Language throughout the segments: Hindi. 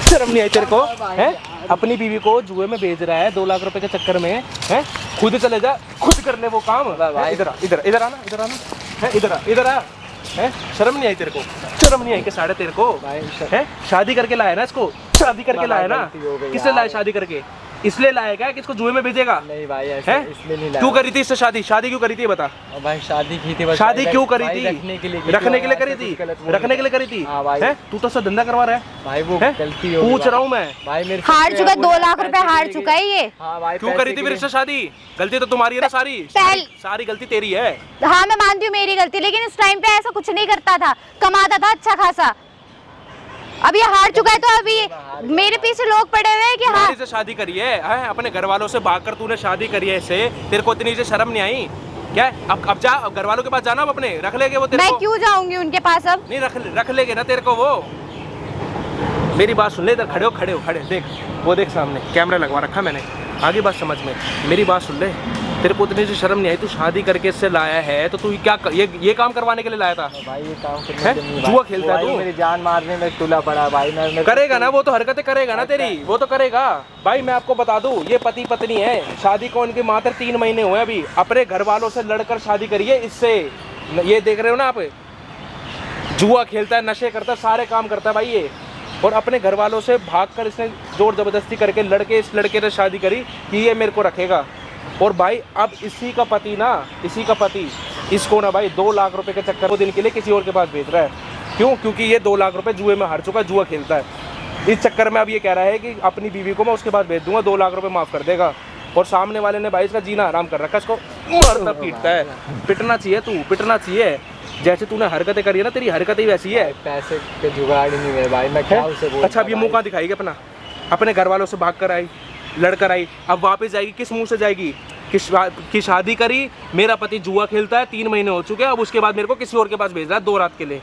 शर्म नहीं आई तेरे को? हैं? अपनी बीवी को जुए में भेज रहा है 2 लाख रुपए के चक्कर में, हैं? खुद चले जा, खुद कर ले वो काम। इधर इधर इधर आना, इधर आना, है इधर आ, हैं? शर्म नहीं आई तेरे को? शर्म नहीं आई कि साढ़े तेरे को? हैं? शादी करके लाया ना इसको, शादी करके लाया ना? किसने लाया शादी करके? इसलिए लाएगा कि इसको जुए में भेजेगा? नहीं भाई, ऐसे इसलिए नहीं लाया। क्यों करी थी इससे शादी? शादी क्यों करी थी बता? भाई शादी की थी, शादी क्यों करी थी? रखने के लिए करी थी, रखने के लिए करी थी। तू तो सब धंधा करवा रहा है भाई, वो गलती पूछ रहा हूँ मैं भाई। मेरे हार चुका, 2 लाख रुपए हार चुका है ये। क्यों करी थी फिर इससे शादी? गलती तो तुम्हारी है ना, सारी गलती तेरी है। हाँ मैं मानती हूँ मेरी गलती, लेकिन उस टाइम पे ऐसा कुछ नहीं करता था, कमाता था अच्छा खासा। अब ये हार चुका है तो अभी मेरे पीछे लोग पड़े हुए हैं कि हाँ से शादी करी है, अपने घर वालों से भागकर तूने शादी करी है इससे, तेरे को इतनी से शर्म नहीं आई क्या? अब जा, घर वालों के पास जाना, अब अपने रख लेंगे वो तेरे को। मैं क्यों जाऊंगी उनके पास? अब नहीं रख लेंगे ना तेरे को वो। मेरी बात सुन ले, इधर खड़े देख, वो देख सामने कैमरा लगवा रखा मैंने, आगे बात समझ में। मेरी बात सुन ले, तेरे को इतनी से शर्म नहीं आई? तू शादी करके इससे लाया है तो तू क्या ये काम करवाने के लिए लाया था भाई? ये काम करने जुआ खेलता है तू? मेरी जान मारने में तुला पड़ा भाई। मैं करेगा ना वो तो, हरकतें करेगा ना तेरी, वो तो करेगा भाई। मैं आपको बता दूं, ये पति पत्नी है, शादी को उनके मात्र 3 महीने हुए अभी, अपने घर वालों से लड़कर शादी करी है इससे। ये देख रहे हो ना आप, जुआ खेलता है, नशे करता है, सारे काम करता है भाई ये, और अपने घर वालों से भागकर इसने जोर जबरदस्ती करके इस लड़के ने शादी करी कि ये मेरे को रखेगा। और भाई अब इसी का पति इसको ना भाई 2 लाख रुपए के चक्कर को दिन के लिए किसी और के पास भेज रहा है। क्यों? क्योंकि ये 2 लाख रुपए जुए में हार चुका, जुआ खेलता है। इस चक्कर में अब ये कह रहा है कि अपनी बीवी को मैं उसके पास भेज दूंगा, 2 लाख रुपए माफ़ कर देगा। और सामने वाले ने भाई इसका जीना आराम कर रखा, इसको मारता पीटता है। पिटना चाहिए जैसे तूने हरकतें करी है ना, तेरी हरकतें वैसी है। पैसे के जुगाड़ नहीं है भाई, मैं क्या उसे बोलूं? अच्छा अब ये मुँह कहाँ दिखाएगी अपना? अपने घर वालों से भाग कर आई, लड़कर आई, अब वापस जाएगी, किस मुंह से जाएगी? कि शादी करी, मेरा पति जुआ खेलता है, 3 महीने हो चुके हैं, अब उसके बाद मेरे को किसी और के पास भेज रहा है 2 रात के लिए,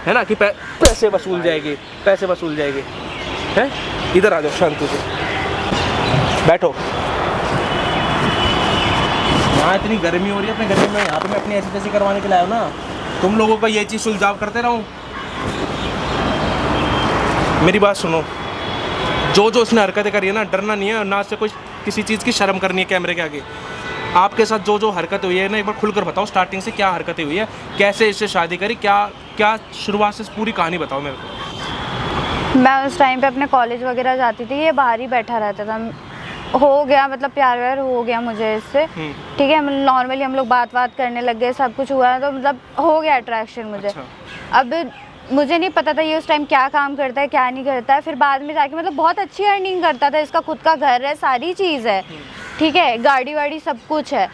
है ना? कि पैसे वसूल जाएगी, हैं? इधर आ जाओ, शांति से बैठो। यहाँ इतनी गर्मी हो रही है अपने घर में, यहाँ पे मैं अपनी ऐसी तैसी करवाने के लिए आया हूँ ना, तुम लोगों का ये चीज़ सुलझाव करते रहूँ? मेरी बात सुनो, जो उसने हरकतें करी है ना, डरना नहीं है, ना से कोई किसी चीज़ की शर्म करनी है कैमरे के आगे। आपके साथ जो हरकत हुई है ना, एक बार खुलकर बताओ, स्टार्टिंग से क्या हरकतें हुई है, कैसे इससे शादी करी, क्या शुरुआत से पूरी कहानी बताओ मेरे को। मैं उस टाइम पे अपने कॉलेज वगैरह जाती थी, ये बाहर ही बैठा रहता था। हो गया मतलब प्यार व्यार हो गया मुझे इससे, ठीक है, नॉर्मली हम लोग बात करने लग गए, सब कुछ हुआ तो मतलब हो गया अट्रैक्शन मुझे। अच्छा। अब मुझे नहीं पता था ये उस टाइम क्या काम करता है क्या नहीं करता है, फिर बाद में जाके मतलब बहुत अच्छी अर्निंग करता था, इसका खुद का घर है, सारी चीज़ है, ठीक है, गाड़ी वाड़ी सब कुछ है।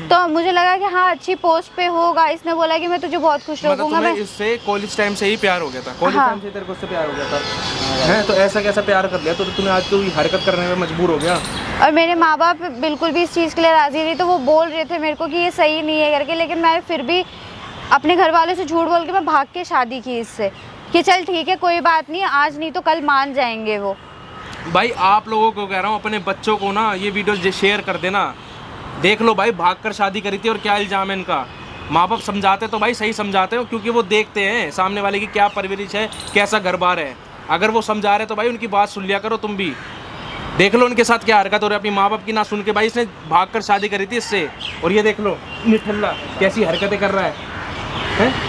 तो मुझे लगा कि हाँ अच्छी पोस्ट पे होगा, इसने बोला कि मैं तुझे बहुत खुश रखूंगा। मैं इससे कॉलेज टाइम से ही प्यार हो गया था? कॉलेज टाइम से तेरे को उससे प्यार हो गया था? है तो ऐसा कैसा प्यार कर लिया तो तूने आज कोई हरकत करने में मजबूर हो गया? और मेरे माँ बाप बिल्कुल भी इस चीज़ के लिए राजी नहीं, तो वो बोल रहे थे मेरे को कि ये सही नहीं है करके, लेकिन मैं फिर भी अपने घर वालों से झूठ बोल के मैं भाग के शादी की इससे, कि चल ठीक है कोई बात नहीं, आज नहीं तो कल मान जाएंगे वो। भाई आप लोगों को कह रहा हूँ, अपने बच्चों को ना ये वीडियो शेयर कर देना, देख लो भाई भागकर शादी करी थी और क्या इल्ज़ाम है इनका। माँ बाप समझाते तो भाई सही समझाते हो, क्योंकि वो देखते हैं सामने वाले की क्या परवरिश है, कैसा घर बार है। अगर वो समझा रहे तो भाई उनकी बात सुन लिया करो तुम भी। देख लो उनके साथ क्या हरकत हो रही है, अपनी माँ बाप की ना सुन के भाई इसने भागकर शादी करी थी इससे, और ये देख लो निठल्ला कैसी हरकतें कर रहा है।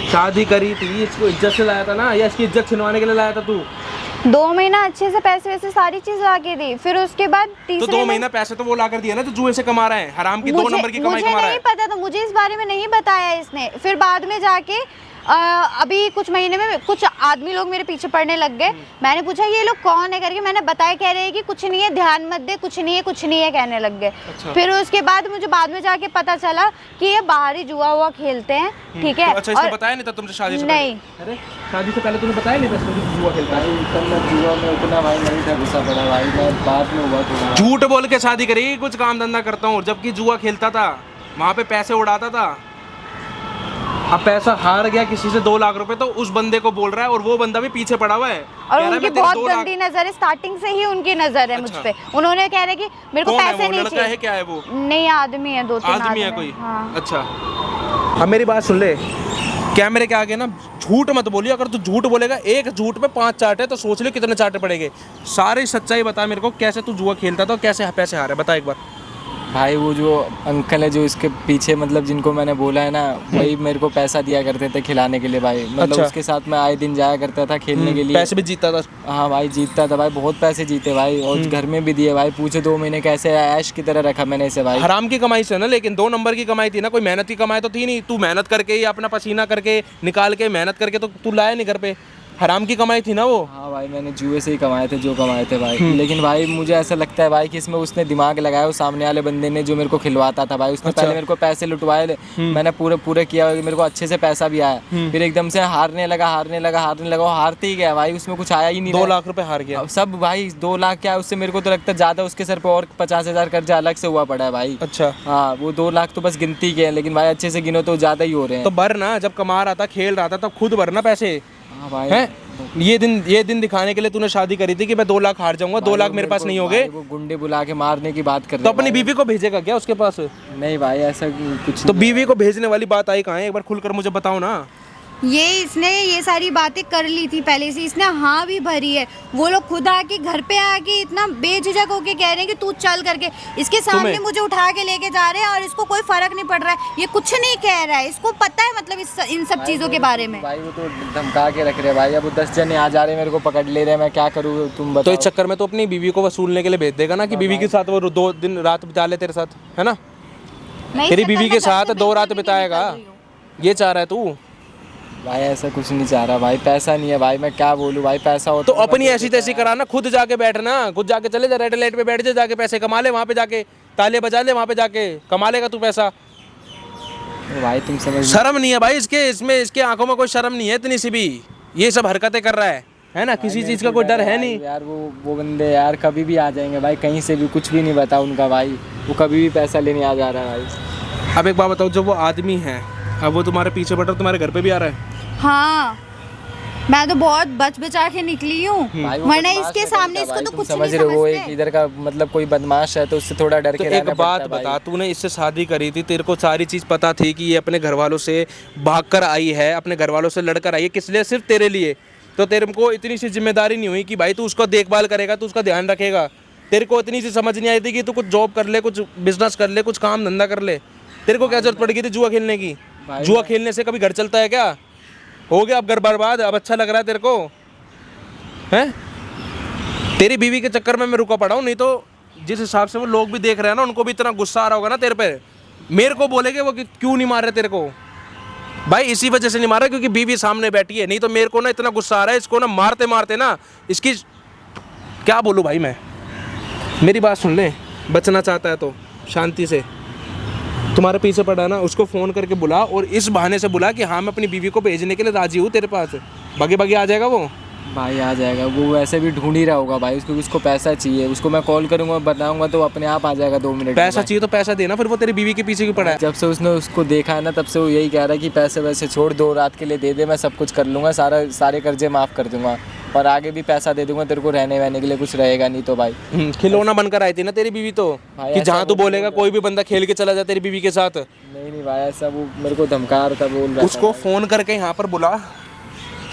शादी करी थी, इसको इज्जत से लाया था ना, या इसकी इज्जत छिनवाने के लिए लाया था तू? 2 महीना अच्छे से पैसे वैसे सारी चीज ला के दी, फिर उसके बाद तीसरे 2 महीना पैसे तो वो ला कर दिया ना, जो जुए से कमा रहा है, हराम की 2 नंबर की कमाई कमा रहा है। मुझे नहीं पता था, मुझे इस बारे में नहीं बताया इसने। फिर बाद में जाके अभी कुछ महीने में कुछ आदमी लोग मेरे पीछे पड़ने लग गए। मैंने पूछा ये लोग कौन है करके, मैंने बताया, कह रहे हैं कि कुछ नहीं है, ध्यान मत दे, कुछ नहीं है कहने लग गए। अच्छा। फिर उसके बाद मुझे बाद में जाके पता चला कि ये बाहरी जुआ हुआ खेलते हैं, ठीक है। तो अच्छा, इसने बताया नहीं था तुमसे शादी से नहीं? अरे शादी से पहले तुम्हें बताया नहीं था इसने जुआ खेलता है? जुआ में उतना भाई नहीं था, गुस्सा पड़ा भाई, मैं बाद में हुआ थोड़ा। झूठ बोल के शादी करी, कुछ काम धंधा करता हूँ, जबकि जुआ खेलता था, वहाँ पे पैसे उड़ाता था। अब पैसा हार गया किसी से 2 लाख रुपए, तो उस बंदे को बोल रहा है, और वो बंदा भी पीछे पड़ा हुआ है, और उनकी बहुत गंदी नजर है, स्टार्टिंग से ही उनकी नजर है मुझ पे। उन्होंने कह रहे कि मेरे को पैसे नहीं चाहिए। है क्या है वो? नहीं आदमी है, 2-3 आदमी है कोई। अच्छा अब मेरी बात सुन ले, कैमरे के आगे ना झूठ मत बोलिए। अगर तू झूठ बोलेगा, एक झूठ पे 5 चाट है तो सोच ले कितने चाटे पड़ेंगे। सारी सच्चाई बता मेरे को, कैसे तू जुआ खेलता था, कैसे पैसे हारे, बता एक बार। भाई वो जो अंकल है जो इसके पीछे मतलब जिनको मैंने बोला है ना, वही मेरे को पैसा दिया करते थे खिलाने के लिए भाई। मतलब अच्छा। उसके साथ मैं आए दिन जाया करता था खेलने के लिए। पैसे भी जीतता था। हाँ भाई जीतता था भाई, बहुत पैसे जीते भाई, और घर में भी दिए भाई। पूछे 2 महीने कैसे ऐश की तरह रखा मैंने इसे भाई। हराम की कमाई से ना, लेकिन 2 नंबर की कमाई थी ना, कोई मेहनत की कमाई तो थी नहीं। तू मेहनत करके या अपना पसीना करके निकाल के मेहनत करके तो तू लाया नहीं घर पे, हराम की कमाई थी ना वो। हाँ भाई मैंने जुए से ही कमाए थे जो कमाए थे भाई। लेकिन भाई मुझे ऐसा लगता है भाई कि इसमें उसने दिमाग लगाया, उस सामने वाले बंदे ने जो मेरे को खिलवाता था भाई। उसने पहले मेरे को पैसे लुटवाए, मैंने पूरे किया, मेरे को अच्छे से पैसा भी आया। फिर एकदम से हारने लगा, वो हारते ही गया भाई, उसमें कुछ आया ही नहीं। 2 लाख रुपए हार गया अब सब भाई। 2 लाख क्या, उससे मेरे को तो लगता है ज़्यादा उसके सर पे और 50,000 कर्जा अलग से हुआ पड़ा है भाई। अच्छा। हाँ वो 2 लाख तो बस गिनती के हैं, लेकिन भाई अच्छे से गिनो तो ज़्यादा ही हो रहे हैं। तो भर ना, जब कमा रहा था, खेल रहा था, तब खुद भरना पैसे। हाँ भाई हैं ये दिन दिखाने के लिए तूने शादी करी थी कि मैं 2 लाख हार जाऊंगा, 2 लाख मेरे पास नहीं होंगे। वो गुंडे बुला के मारने की बात कर रहे तो हैं अपनी भाई। बीवी को भेजेगा क्या उसके पास? नहीं भाई ऐसा कुछ तो नहीं। बीवी को भेजने वाली बात आई कहाँ है? एक बार खुलकर मुझे बताओ ना। ये इसने ये सारी बातें कर ली थी पहले से, इसने हाँ भी भरी है। वो लोग खुद आके घर पे आके इतना बेझिझक होके कह रहे हैं कि तू चल करके, इसके सामने मुझे उठा के लेके जा रहे हैं और इसको कोई फर्क नहीं पड़ रहा है। ये कुछ नहीं कह रहा है, इसको पता है मतलब इन सब चीज़ों के बारे में। भाई वो तो धमका के रख रहे हैं भाई। अब वो 10 जने आ जा रहे हैं, मेरे को पकड़ ले रहे हैं, मैं क्या करूँ तुम तो बताओ। इस चक्कर में तो अपनी बीवी को वसूलने के लिए भेज देगा ना, कि बीवी के साथ वो 2 दिन रात बिता ले तेरे साथ, है ना? मैं तेरी इस बीवी चक्कर के में साथ घर से 2 रात बिल्कुल भी बिताएगा, नहीं निकल रही हूँ। ये चाह रहा है तू? भाई ऐसा कुछ नहीं चाह रहा भाई, पैसा नहीं है भाई, मैं क्या बोलूँ भाई। पैसा हो तो अपनी ऐसी तैसी कराना, खुद जाके बैठना, खुद जाके चले जा, रेड लाइट पे बैठ जा, जाके पैसे कमा ले, वहाँ पे जाके ताले बजा ले, वहाँ पे जाके कमा लेगा तू पैसा। भाई तुम समझ। शर्म नहीं है भाई इसके, इसमें इसके आंखों में कोई शर्म नहीं है इतनी सी भी। ये सब हरकतें कर रहा है ना? किसी चीज़ का कोई डर है नहीं यार। वो बंदे यार कभी भी आ जाएंगे भाई, कहीं से भी, कुछ भी नहीं बता उनका भाई। वो कभी भी पैसा लेने आ जा रहा है भाई। अब एक बात बताओ, जो वो आदमी है, अब वो तुम्हारे पीछे पड़ रहा, तुम्हारे घर पे भी आ रहा है? हाँ मैं तो बहुत बच बचा के निकली हूँ, भाई वो वरना बदमाश इसके है सामने लड़का इसको भाई, तो तुम कुछ समझ नहीं रहे हो। वो एक समझते। इधर का मतलब कोई बदमाश है तो उससे थोड़ा डर तो के एक रहना बात पड़ता है बता, भाई। तूने इससे शादी करी थी, तेरे को सारी चीज़ पता थी कि ये अपने घर वालों से भागकर आई है, अपने घर वालों से लड़कर आई है, किस लिए? सिर्फ तेरे लिए। तो तेरे को इतनी सी जिम्मेदारी नहीं हुई कि भाई तू उसका देखभाल करेगा, तू उसका ध्यान रखेगा। तेरे को इतनी सी समझ नहीं आई थी कि तू कुछ जॉब कर ले, कुछ बिजनेस कर ले, कुछ काम धंधा कर ले। तेरे को क्या जरूरत पड़ गई थी जुआ खेलने की? जुआ खेलने से कभी घर चलता है क्या? हो गया अब घर बर्बाद। अब अच्छा लग रहा है तेरे को? हैं? तेरी बीवी के चक्कर में मैं रुका पड़ा हूँ, नहीं तो जिस हिसाब से वो लोग भी देख रहे हैं ना, उनको भी इतना गुस्सा आ रहा होगा ना तेरे पे। मेरे को बोलेगे वो कि क्यों नहीं मार रहे तेरे को? भाई इसी वजह से नहीं मार रहा क्योंकि बीवी सामने बैठी है, नहीं तो मेरे को ना इतना गुस्सा आ रहा है, इसको ना मारते मारते ना, इसकी क्या बोलूँ भाई मैं। मेरी बात सुन ले, बचना चाहता है तो शांति से, तुम्हारे पीछे पड़ा है ना, उसको फ़ोन करके बुला, और इस बहाने से बुला कि हाँ मैं अपनी बीवी को भेजने के लिए राजी हूँ तेरे पास। भागे भागे आ जाएगा वो भाई, आ जाएगा वो। वैसे भी ढूंढ ही रहा होगा भाई, उसको पैसा चाहिए। उसको मैं कॉल करूंगा, बताऊंगा तो अपने आप आ जाएगा 2 मिनट में। पैसा चाहिए तो पैसा देना, फिर वो तेरी बीवी के पीछे क्यों पड़ा है? जब से उसने उसको देखा है ना, तब से वो यही कह रहा है कि पैसे वैसे छोड़, 2 रात के लिए दे दे, मैं सब कुछ कर लूँगा, सारे कर्जे माफ़ कर दूंगा, और आगे भी पैसा दे दूंगा तेरे को, रहने वहने के लिए कुछ रहेगा नहीं तो भाई। खिलौना बनकर आई थी ना तेरी बीवी तो, भाई कि ऐसा जहाँ तू वो बोलेगा कोई भी बंदा खेल के चला जाए तेरी बीवी के साथ। नहीं भाई ऐसा वो मेरे को धमका रहा था, बोल रहा था। उसको फ़ोन करके यहाँ पर बुला,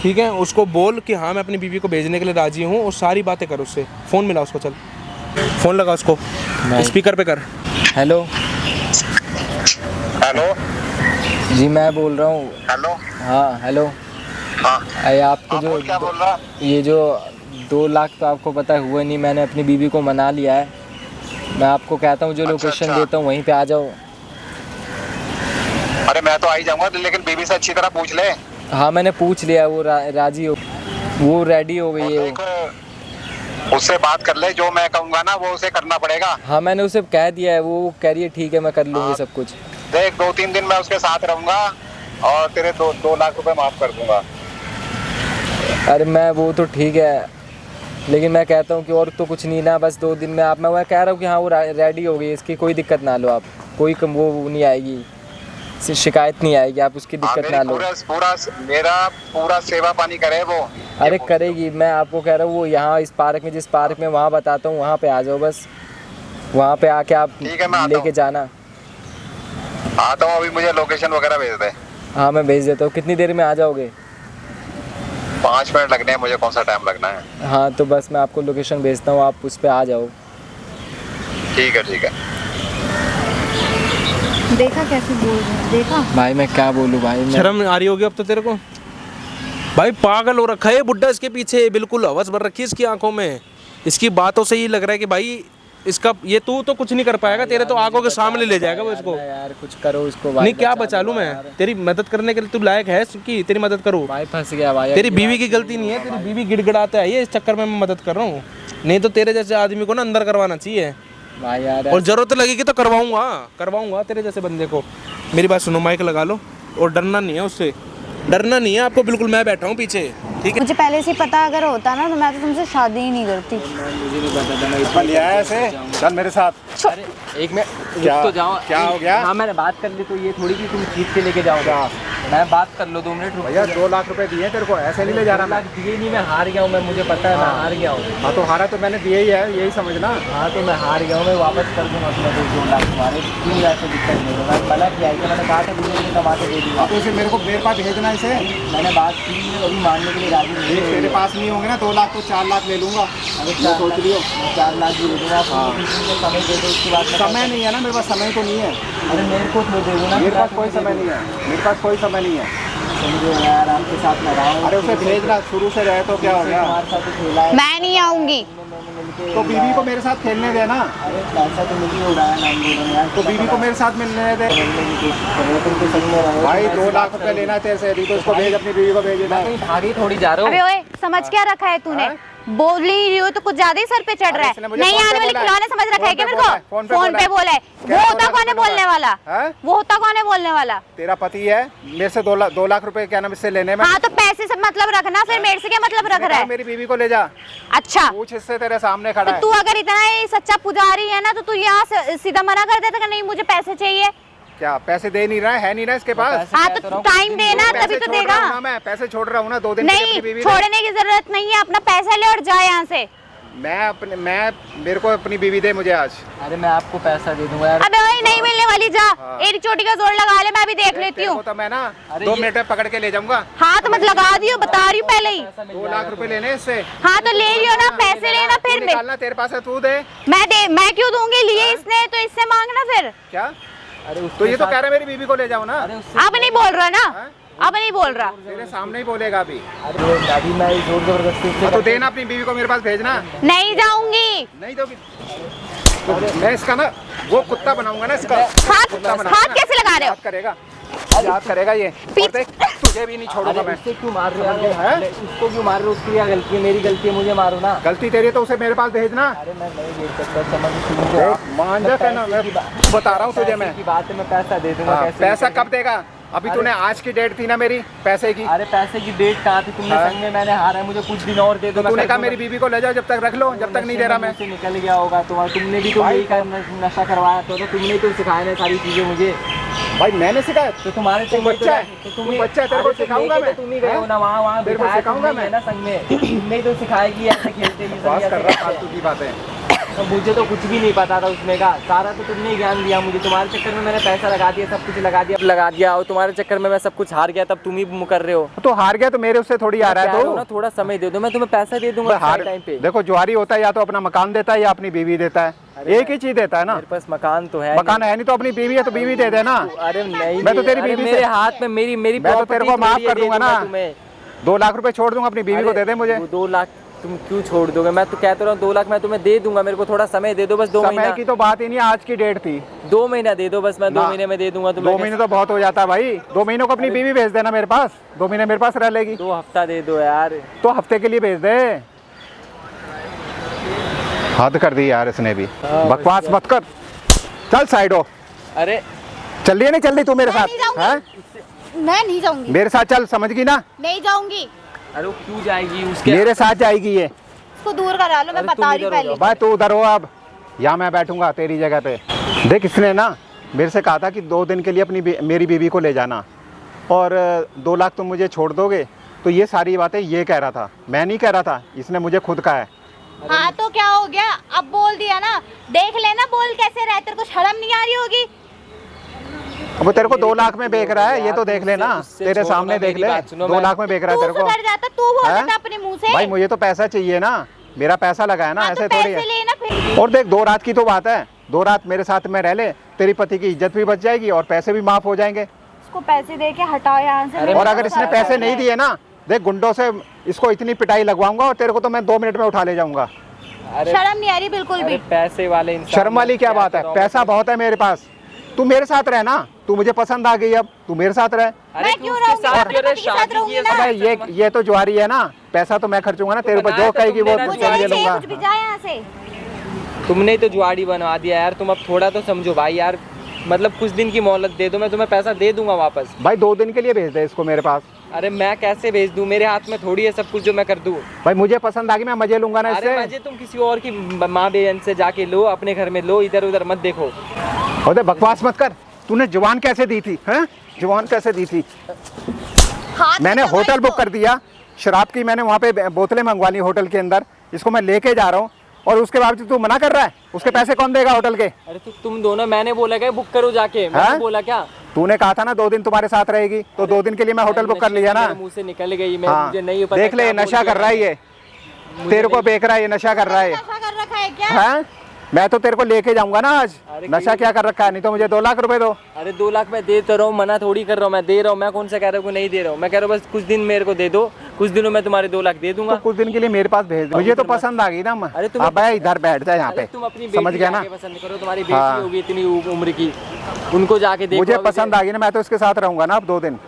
ठीक है? उसको बोल कि हाँ मैं अपनी बीवी को भेजने के लिए राजी हूँ, और सारी बातें कर उससे। फ़ोन मिला उसको, चल फ़ोन लगा उसको, स्पीकर पे कर। हेलो हेलो जी, मैं बोल रहा हूँ। हेलो हाँ हेलो। हाँ अरे आपको बोल, क्या बोल रहा? ये जो 2 लाख तो आपको पता है हुआ नहीं, मैंने अपनी बीवी को मना लिया है। मैं आपको कहता हूँ जो लोकेशन देता हूँ वहीं पे आ जाओ। अरे मैं तो आ ही जाऊंगा, लेकिन बीवी से अच्छी तरह पूछ ले। हाँ मैंने पूछ लिया, वो राजी हो, वो रेडी हो गई है। देख, उससे बात कर ले, जो मैं कहूँगा ना वो उसे करना पड़ेगा। हाँ मैंने उसे कह दिया है, वो कह रही है ठीक है मैं कर लूँगी सब कुछ। देख 2-3 दिन मैं उसके साथ रहूंगा और तेरे 2 लाख रुपए माफ कर दूंगा। अरे मैं वो तो ठीक है, लेकिन मैं कहता हूँ कि और तो कुछ नहीं ना, बस 2 दिन में आप, मैं कह रहा हूँ कि हाँ वो रेडी हो गई, इसकी कोई दिक्कत ना लो आप, कोई वो नहीं आएगी, शिकायत नहीं आएगी, आप उसकी दिक्कत ना लो। मेरा पूरा सेवा पानी करे वो। अरे करेगी, मैं आपको कह रहा हूँ वो यहाँ इस पार्क में, जिस पार्क में वहाँ बताता हूँ वहाँ पे आ जाओ, बस वहाँ पे आके आप ठीक है, मैं आता लेके जाना। आता हूँ, अभी मुझे लोकेशन वगैरह भेज दे। हाँ मैं भेज देता हूँ। कितनी देर में आ जाओगे? 5 मिनट लगने हैं मुझे, कौन सा टाइम लगना है? हाँ तो बस मैं आपको लोकेशन भेजता हूँ, आप उस पर आ जाओ। ठीक है ठीक है। देखा कैसे बोल रहे हैं, देखा। भाई मैं क्या बोलूँ भाई, शर्म आ रही होगी अब तो तेरे को। भाई पागल हो रखा है बुड्ढा इसके पीछे, बिल्कुल हवस भर रखी है इसकी आंखों में। इसकी बातों से ही लग रहा है कि भाई इसका ये तू तो कुछ नहीं कर पाएगा, तेरे तो आंखों के सामने ले जाएगा वो इसको। यार कुछ करो इसको भाई। नहीं क्या बचा लूं मैं? तेरी मदद करने के लिए तू लायक है कि तेरी मदद करूं? भाई फंस गया भाई। तेरी बीवी की गलती नहीं है, तेरी बीवी गिड़गिड़ाता है, ये इस चक्कर में मैं मदद कर रहा हूँ। नहीं तो तेरे जैसे आदमी को ना अंदर करवाना चाहिए भाई यार और जरूरत लगेगी तो करवाऊंगा तेरे जैसे बंदे को। मेरी बात सुनो, माइक लगा लो और डरना नहीं है उससे, डरना नहीं है आपको बिल्कुल। मैं बैठा हूँ पीछे, ठीक है? मुझे पहले से ही पता अगर होता ना तो मैं तो तुमसे शादी ही नहीं करती। मुझे नहीं पता था। मैं लिया है ऐसे, चल मेरे साथ। अरे एक में क्या तो जाओ। क्या हो गया? हाँ मैंने बात कर ली, तो ये थोड़ी कि तुम खींच के लेके जाओगे। मैं बात कर लो 2 मिनट रुक। भैया 2 लाख रुपए दिए तेरे को, ऐसे नहीं ले जा रहा मैं। दिए नहीं, मैं हार गया हूँ। मैं मुझे पता है मैं हार गया हूँ। हाँ तो हारा तो मैंने दिए ही है, यही समझना। हाँ तो मैं हार गया हूँ, मैं वापस कर दूँगा तुम्हें 2 लाख तुम्हारे। क्यों ऐसे दिक्कत नहीं होगा? मैं मना किया है कि मैंने कहा था मुझे कमा के दे दूँगा। तो इसे मेरे पास भेजना इसे। मैंने बात की, अभी मानने के लिए राजी नहीं है। तेरे पास नहीं होंगे ना 2 लाख तो 4 लाख ले लूंगा। अरे ये सोच लियो। 4 लाख भी दे दूँगा। समय दे दो, उसके बाद समय नहीं है ना मेरे पास, समय तो नहीं है अरे मेरे को तो दे दो ना। मेरे पास, कोई समय नहीं है मेरे पास, कोई समय नहीं है। समझो यार, आपके साथ मैं रहा हूँ। अरे उसे भेजना, शुरू से रहे तो क्या हो गया? हमारे साथ तो खेला है। मैं नहीं आऊंगी। तो बीवी को मेरे साथ खेलने देना। अरे पैसा तो मिल ही उड़ाया ना हम लोगों ने यार। तो बीवी को मेरे साथ मिलने दे। तुम तो सही में रहो। भाई 2 लाख रुपए लेना तेरे से, अभी तो इसको भेज, अपनी बीवी को भेज देना। मैं कहीं भागी थोड़ी जा रहा अबे हूँ। ओए, समझ क्या रखा है तूने? बोल ही रही हो तो कुछ ज्यादा ही सर पे चढ़ रहा इसने है। मुझे नहीं फोन पे आने वाली बोला है। खिलौने समझ रखा है क्या मेरे फोन को? पे फोन पे बोला है। क्या वो 2 होता लाख कौन है रुपए बोलने वाला? हैं? वो होता कौन है बोलने वाला? तेरा पति है, मेरे से 2 लाख रुपए क्या नाम इससे लेने में। हाँ तो पैसे से मतलब रखना, फिर मेरे से क्या मतलब रख रहा है? मेरी बीवी को ले जा, अच्छा पूछ इससे, तेरे सामने खड़ा तो है। तू अगर इतना ही सच्चा पुजारी है ना तो तू यहाँ सीधा मना कर देता कि नहीं मुझे पैसे चाहिए। क्या पैसे दे नहीं रहा है नहीं रहा इसके पास? हाँ तो टाइम देना तभी तो देगा। मैं पैसे छोड़ रहा हूँ ना 2 दिन के लिए, अपनी नहीं बीवी छोड़ने की जरूरत नहीं है, अपना पैसा ले और जा यहाँ से। मेरे को अपनी बीवी दे मुझे आज। अरे मैं आपको पैसा दे दूंगा यार। अबे वही नहीं मिलने वाली, जा एक चोटी का जोर लगा ले, मैं भी देख लेती हूँ। तो मैं ना अरे 2 मिनट में पकड़ के ले जाऊंगा। हाँ तो मत लगा दियो, बता रही हूँ पहले ही। 2 लाख रुपए लेने इससे। हाँ तो ले लियो ना, पैसे लेना तू फिर निकालना, तेरे पास है तू दे। मैं क्यों दूंगी? लिए इसने तो इससे मांगना फिर। क्या? अरे तो ये तो कह रहा है मेरी बीवी को ले जाओ ना। अरे उससे अब नहीं बोल रहा ना, अब नहीं बोल रहा। तेरे सामने ही बोलेगा अभी। अरे अभी मैं जोर जबरदस्ती से तो देना अपनी बीवी को मेरे पास भेजना। नहीं जाऊंगी। नहीं दोगी तो मैं इसका ना वो कुत्ता बनाऊंगा ना इसका। हाथ कैसे लगा रहे हो? याद करेगा ये। और देख, तुझे भी नहीं छोड़ूंगा मैं। उससे क्यों मार रहे हो? उसको क्यों मार रहे हो? उसकी क्या गलती है? मेरी गलती है, मुझे मारो ना। गलती तेरी है तो उसे मेरे पास भेजना। अरे मैं नहीं भेज सकता, समझ मान जा, कहना मैं बता रहा हूँ तुझे। मैं की बात है, मैं पैसा दे दूंगा। हाँ, कैसे पैसा कब देगा? अभी तूने आज की डेट थी ना मेरी पैसे की। अरे पैसे की डेट कहाँ थी? तुमने संग में, मैंने हारा है, मुझे कुछ दिन और दे दो। तो तूने कहा मेरी बीवी को ले जाओ, जब तक रख लो, जब तक नहीं दे रहा मैं। से निकल गया होगा तुमने भी तो यही नशा करवाया तो तुमने तो सिखाया ना सारी चीजें मुझे। भाई मैंने सिखाया? तो तुम्हारे तू बच्चा है, तू बच्चा है, तेरे को सिखाऊंगा मैं। तुम ही गए हो ना वहाँ तेरे को सिखाऊंगा मैं ना संग में। तुमने तो सिखाया कि ऐसे खेलते हैं, बात कर रहा फालतू की बातें। तो मुझे तो कुछ भी नहीं पता था उसमें का, सारा तो तुमने ही ज्ञान दिया मुझे। तुम्हारे चक्कर में मैंने पैसा लगा दिया, सब कुछ लगा दिया और तुम्हारे चक्कर में मैं सब कुछ हार गया, तब तुम ही मुकर रहे हो। तो हार गया तो मेरे उससे थोड़ी आ रहा है। तो ना थोड़ा समय दे दो, मैं तुम्हें पैसा दे दूंगा हार टाइम पे। देखो जुआरी होता है, या तो अपना मकान देता है या अपनी बीवी देता है, एक ही चीज देता है ना। मेरे पास मकान तो है, मकान है नहीं तो अपनी बीवी है तो बीवी दे देना। अरे नहीं, मैं तो तेरी बीवी मेरे हाथ में मेरी मैं तो तेरे को माफ कर दूंगा ना। 2 लाख रुपए छोड़ दूंगा, अपनी बीवी को दे दे मुझे। 2 लाख तुम क्यों छोड़ दोगे? मैं तो कहता रहा हूँ 2 लाख मैं तुम्हें दे दूंगा, मेरे को थोड़ा समय दे दो बस। 2 महीने की तो बात ही नहीं, आज की डेट थी। 2 महीना दे दो बस, मैं 2 महीने में दे दूंगा तुम्हें। 2 महीने तो बहुत हो जाता है भाई। 2 महीनों को अपनी बीवी भेज देना मेरे पास, 2 महीने मेरे पास रह लेगी। 2 हफ्ता दे दो यार। तो हफ्ते के लिए भेज दे। हद कर दी यार इसने भी, बकवास मत कर, चल साइड हो। अरे चल रही है नहीं चल रही तू मेरे साथ? हैं? मैं नहीं जाऊंगी। मेरे साथ चल, समझ गई ना? नहीं जाऊंगी। अरे वो क्यों जाएगी? उसके मेरे साथ जाएगी ये। उसको दूर करा लो, मैं बता रही हूँ पहले। भाई तू उधर हो अब, या मैं बैठूंगा तेरी जगह पे। देख इसने ना मेरे से कहा था कि 2 दिन के लिए मेरी बीवी को ले जाना और 2 लाख तुम मुझे छोड़ दोगे। तो ये सारी बातें ये कह रहा था, मैं नहीं कह रहा था, इसने मुझे खुद कहा है। हाँ तो क्या हो गया, अब बोल दिया ना। देख लेना बोल कैसे रहे, तेरे को शर्म नहीं आ रही होगी? अब तेरे को 2 लाख में बेच रहा है, ये तो देख लेना, तेरे सामने देख ले, 2 लाख में बेच रहा है तेरे को। जाता तू बोल देता अपने मुंह से। भाई मुझे तो पैसा चाहिए ना, मेरा पैसा लगा है ना, ऐसे थोड़ी पैसे है। लेना फिर। और देख 2 रात की तो बात है, 2 रात मेरे साथ में रह ले, तेरी पति की इज्जत भी बच जाएगी और पैसे भी माफ हो जाएंगे। इसको पैसे दे के हटाओ यहाँ से। और अगर इसने पैसे नहीं दिए ना, देख गुंडों से इसको इतनी पिटाई लगवाऊंगा और तेरे को तो मैं 2 मिनट में उठा ले जाऊंगा। शर्म नहीं आ रही बिल्कुल भी। पैसे वाले इंसान, शर्म वाली क्या बात है, पैसा बहुत है मेरे पास, तू मेरे साथ रह ना, तू मुझे पसंद आ गई, अब तू मेरे साथ रह। मैं क्यों रहूंगी, मैं अपने पति के साथ रहूंगी ना। अबे ये तो जुआरी है ना, पैसा तो मैं खर्चूंगा ना, तेरे ऊपर जो कहेगी वो मुझे तुझे नहीं ले चाहिए लूंगा। कुछ भी, जा यहाँ से। तुमने तो जुआड़ी बनवा दिया यार, तुम अब थोड़ा तो समझो भाई यार, मतलब कुछ दिन की मोहलत दे दो, मैं तुम्हें पैसा दे दूंगा वापस। भाई 2 दिन के लिए भेज दे इसको मेरे पास। अरे मैं कैसे भेज दूं, मेरे हाथ में थोड़ी है सब कुछ जो मैं कर दूं। भाई मुझे पसंद आ गई, मैं मजे लूंगा ना अरे इससे। मजे तुम किसी और की माँ बहन से जाके लो, अपने घर में लो, इधर उधर मत देखो। और दे बकवास मत कर, तूने जुबान कैसे दी थी, हैं? जुबान कैसे दी थी? मैंने होटल बुक कर दिया, शराब की मैंने वहाँ पे बोतलें मंगवा ली होटल के अंदर, इसको मैं लेके जा रहा हूँ और उसके बावजूद तू मना कर रहा है। उसके पैसे कौन देगा होटल के? अरे तो तुम दोनों, मैंने बोला क्या बुक करो जाके, मैंने बोला क्या? तूने कहा था ना 2 दिन तुम्हारे साथ रहेगी, तो 2 दिन के लिए मैं होटल बुक कर लिया ना। मुंह से निकल गई, मैं हाँ, मुझे नहीं पता। देख ले ये नशा कर रहा है, ये तेरे को बेच रहा है, ये नशा कर रहा है। नशा कर रखा है क्या? हैं? मैं तो तेरे को लेके जाऊंगा ना आज। नशा क्या कर रखा है? नहीं तो मुझे 2 लाख रुपए दो। अरे 2 लाख मैं दे तो रहा हूँ, मना थोड़ी कर रहा हूँ, मैं दे रहा हूँ। मैं कौन सा कह रहा हूँ नहीं दे रहा हूँ, मैं कह रहा हूँ बस कुछ दिन मेरे को दे दो, कुछ दिनों में तुम्हारे 2 लाख दे दूंगा। तो कुछ दिन के लिए मेरे पास भेज दो, मुझे तो पसंद आ गई ना। अरे तुम अब इधर बैठ जा यहाँ पे, तुम अपनी समझ गया ना? पसंद करो, तुम्हारी बेटी होगी इतनी उम्र की, उनको जाके देखो। मुझे पसंद आ गई ना, मैं तो इसके साथ रहूंगा ना अब 2 दिन।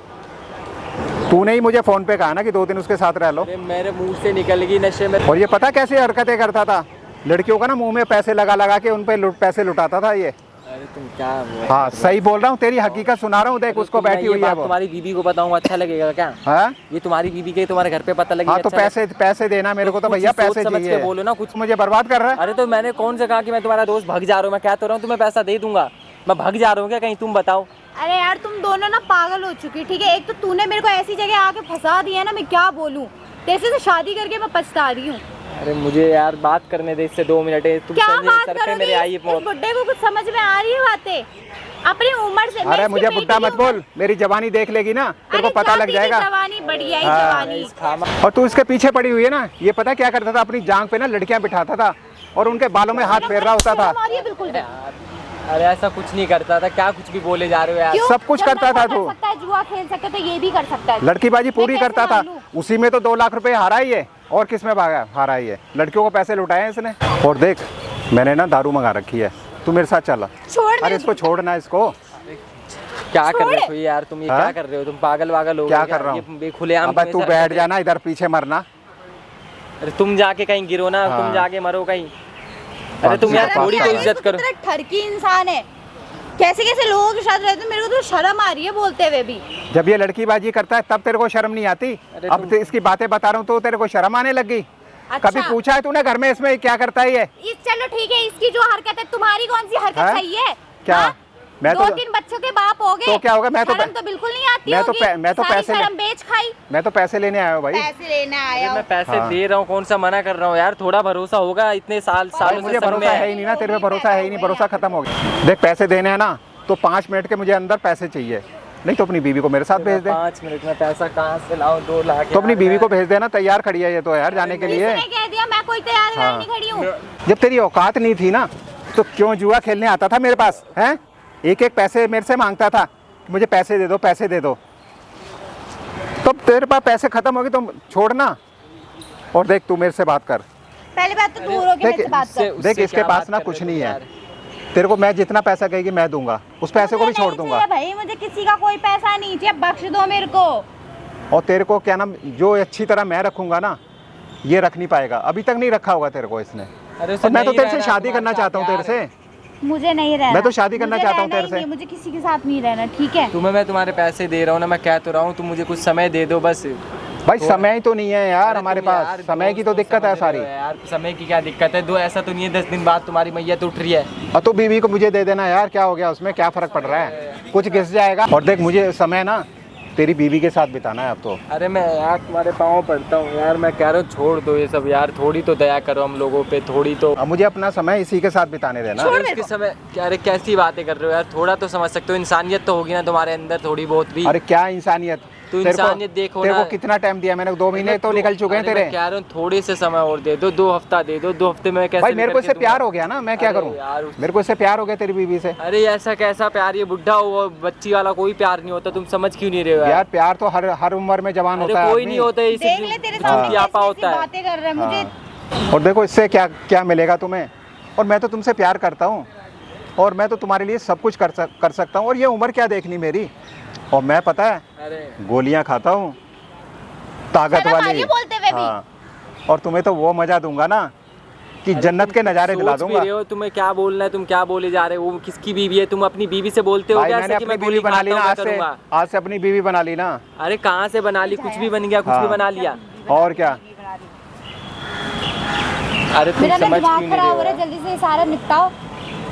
तूने ही मुझे फोन पे कहा ना कि 2 दिन उसके साथ रह लो। मेरे मुंह से निकल गई नशे में। और ये पता कैसे हरकतें करता था, लड़कियों का ना मुंह में पैसे लगा लगा के उन पे पैसे लुटाता था ये। अरे तुम क्या हाँ सही बोल रहा हूँ, तेरी हकीकत सुना रहा हूँ, देख उसको बैठी हुई है वो। तुम्हारी बीबी को बताऊंगा अच्छा लगेगा क्या? हाँ ये तुम्हारी बीबी के तुम्हारे घर पे पता लगेगा? हाँ तो पैसे देना मेरे को, तो भैया पैसे चाहिए। बोलो ना कुछ, मुझे बर्बाद कर रहा है। अरे तो मैंने कौन से कहा कि मैं तुम्हारा दोस्त भाग जा रहा हूँ? मैं कह तो रहा हूँ तुम्हें पैसा दे दूंगा, मैं भाग जा रहा हूँ क्या कहीं? तुम बताओ। अरे यार तुम दोनों ना पागल हो चुकी, ठीक है? एक तो तूने मेरे को ऐसी जगह आके फंसा दिया ना, मैं क्या बोलूं, तेरे से शादी करके मैं पछता रही हूँ। अरे मुझे यार बात करने दे इससे 2 मिनट। तुम क्या बात सर पे करोगी? मेरे आई इस बुड्ढे को कुछ समझ में आ रही है बातें अपनी उम्र से? अरे मुझे बुड्ढा मत बोल, मेरी जवानी देख लेगी ना, तेरे को पता लग जाएगा। जवानी बढ़िया ही जवानी। और तू इसके पीछे पड़ी हुई है ना, ये पता क्या करता था, अपनी जांग पे ना लड़कियां बिठाता था और उनके बालों में हाथ फेर रहा होता था। बिल्कुल। अरे ऐसा कुछ नहीं करता था, क्या कुछ भी बोले जा रहे हो यार? सब कुछ करता था तू। जुआ खेल सकता तो ये भी कर सकता है। लड़कीबाजी पूरी करता था, उसी में तो 2 लाख रुपए हारा ही है, और किस में भागा हारा ही है? लड़कियों को पैसे लुटाए इसने। और देख मैंने ना दारू मंगा रखी है, तू मेरे साथ चला। अरे इसको छोड़ना, इसको क्या कर रहे हो यार तुम? ये क्या कर रहे हो तुम? पागल वागल हो? क्या कर रहा हूँ? खुलेआम तू बैठ जाना इधर, पीछे मरना। अरे तुम जाके कहीं गिरो ना, तुम जाके मरो कहीं। अरे तुम यार थोड़ी तो इज्जत करो। ठरकी इंसान है, कैसे कैसे लोगों के साथ रहते, मेरे को तो शर्म आ रही है बोलते हुए भी। जब ये लड़कीबाजी करता है तब तेरे को शर्म नहीं आती? अब इसकी बातें बता रहा हूँ तो तेरे को शर्म आने लग गई? अच्छा। कभी पूछा है तूने घर में इसमें क्या करता है ये? चलो ठीक है, इसकी जो हरकत है, तुम्हारी कौन सी हरकत सही है? क्या? मैं तो 2-3 बच्चों के बाप हो गए तो क्या होगा? मैं तो बिल्कुल नहीं आती मैं तो सारी पैसे शर्म बेच खाई। मैं तो पैसे लेने आया हूँ भाई। पैसे लेने आया मैं पैसे दे रहा हूँ, कौन सा मना कर रहा हूँ यार? थोड़ा भरोसा होगा, इतने सालों मुझे भरोसा है ही नहीं ना, तेरे पे भरोसा है ही नहीं, भरोसा खत्म हो गया। देख पैसे देने हैं ना तो 5 मिनट के मुझे अंदर पैसे चाहिए, नहीं तो अपनी बीवी को मेरे साथ भेज दे। 5 मिनट में पैसा कहाँ से लाऊं? 2 लाख तो अपनी बीवी को भेज देना, तैयार खड़ी है ये तो यार जाने के लिए। इसने कह दिया मैं कोई तैयार नहीं खड़ी हूँ। जब तेरी औकात नहीं थी ना तो क्यों जुआ खेलने आता था मेरे पास? हैं एक पैसे मेरे से मांगता था, मुझे पैसे दे दो पैसे दे दो। तो तेरे पास पैसे खत्म हो गए तो छोड़ना। और देख तू मेरे से बात कर, पहले बात तो दूर होके मेरे से बात कर। देख इसके पास ना कुछ नहीं है, तेरे को मैं जितना पैसा कहेगी मैं दूंगा, उस पैसे को भी छोड़ दूंगा। भाई मुझे किसी का कोई पैसा नहीं चाहिए, बख्श दो मेरे को। और तेरे को क्या नाम, जो अच्छी तरह मैं रखूंगा ना ये रख नहीं पाएगा, अभी तक नहीं रखा होगा तेरे को इसने। और मैं तो तेरे से शादी करना चाहता हूँ, तेरे से मुझे नहीं रहना। मैं तो शादी करना चाहता हूँ तेरे से। मुझे किसी के साथ नहीं रहना, ठीक है? तुम्हें मैं तुम्हारे पैसे दे रहा हूँ ना, मैं कह तो रहा हूँ तुम मुझे कुछ समय दे दो बस। भाई समय ही तो नहीं है यार हमारे पास, समय की तो दिक्कत है सारी। यार समय की क्या दिक्कत है? दो ऐसा तो नहीं है 10 दिन बाद तुम्हारी मैयत उठ रही है। और तो बीवी को मुझे दे देना यार, क्या हो गया उसमें, क्या फर्क पड़ रहा है? कुछ घिस जाएगा। और देख मुझे समय ना तेरी बीवी के साथ बिताना है अब तो। अरे मैं यार तुम्हारे पाँव पड़ता हूँ यार, मैं कह रहा हूँ छोड़ दो ये सब यार, थोड़ी तो दया करो हम लोगों पे, थोड़ी तो। अब मुझे अपना समय इसी के साथ बिताने देना। उसके समय क्या, अरे कैसी बातें कर रहे हो यार, थोड़ा तो समझ सकते हो, इंसानियत तो होगी ना तुम्हारे अंदर थोड़ी बहुत भी। अरे क्या इंसानियत, तू इंसानियत देखो तेरे ना। को कितना टाइम दिया मैंने, 2 महीने तो निकल चुके हैं अरे तेरे। मैं कह रहा हूँ थोड़े से समय और दे दो, 2 हफ्ता दे दो, 2 हफ्ते में कैसे भाई मेरे को इससे करके प्यार हो गया ना, मैं क्या अरे करूँ, यार मेरे को इससे प्यार हो गया तेरी बीवी से। अरे ऐसा कैसा प्यार, ये बुढ़ा हुआ बच्ची वाला कोई प्यार नहीं होता, तुम समझ क्यों नहीं रहे हो यार प्यार तो हर उम्र में जवान अरे होता है कोई आदमी। नहीं होता है, देख ले तेरे इसी सामने आपा कैसी होता है। बातें कर रहा है मुझे। और देखो इससे क्या क्या मिलेगा तुम्हें, और मैं तो तुमसे प्यार करता हूँ, और मैं तो तुम्हारे लिए सब कुछ कर सकता हूँ, और ये उम्र क्या देखनी मेरी, और मैं पता है अरे गोलियाँ खाता हूँ ताकत शर्म आ रही वाली। है बोलते हुए भी। हाँ, और तुम्हें तो वो मजा दूंगा ना कि जन्नत के नज़ारे दिला सोच भी दूंगा। रहे हो तुम्हें क्या बोलना है, तुम क्या बोले जा रहे हो, वो किसकी बीवी है, तुम अपनी बीवी से बोलते हो भाई क्या मैंने ऐसे कि अपनी मैं बीवी गोली बना ली ना, खाता हूँ, मैं करूँगा? आज से अपनी बीवी बना ली ना। अरे कहाँ से बना ली, कुछ भी बन गया, कुछ भी हाँ। बना लिया। और क्या, अरे तुम मेरा ना समझ दिमाग क्यों नहीं खराब हो रहे रहा हो? है, जल्दी से ये सारा निपटाओ,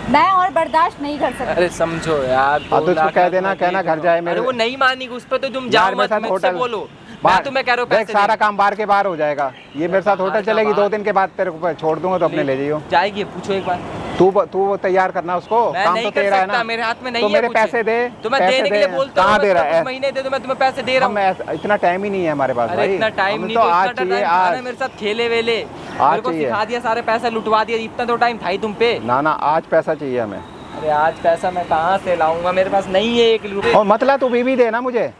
मैं और बर्दाश्त नहीं कर सकती। अरे समझो यार, हाँ, तो 2 उसको लाख कह का देना, मैं कहना दे घर दूंगा। जाए अरे मेरे। वो नहीं मानेगी, उस पर तो तुम यार जाओ मेरे मत, साथ मुझसे होटल बोलो, मैं तुम्हें कह रहा हूँ देख पैसे सारा दे। काम बार के बार हो जाएगा, ये मेरे साथ होटल बाहर का चलेगी, बाहर। 2 दिन के बाद तेरे को छोड़ दूंगा तो अपने ले जाइयो। जाएगी, पूछो एक बार। तू वो तैयार करना उसको, मैं काम नहीं तो कर तेरा है सकता, ना। मेरे हाथ में नहीं तो है मेरे कुछ। पैसे दे, तो मैं पैसे देने के लिए बोलता हूँ, कहाँ दे बस रहा कुछ है? महीने दे दो, मैं तुम्हें पैसे दे रहा हूँ। इतना टाइम ही नहीं है हमारे पास अरे भाई, इतना टाइम हमें नहीं, तो तो आज इतना चाहिए, टाइम था ना आज। मेरे साथ खेले वेले, मेरे को चाहिए। सिखा दिया, सारे पैसा लुटवा दिया, इतना तो टाइम था ही तुम पे। ना आज पैसा चाहिए हमें। अरे आज पैसा मैं कहाँ से लाऊंगा, मेरे पास नहीं है 1 रुपये। और मतलब तू बीवी दे ना मुझे,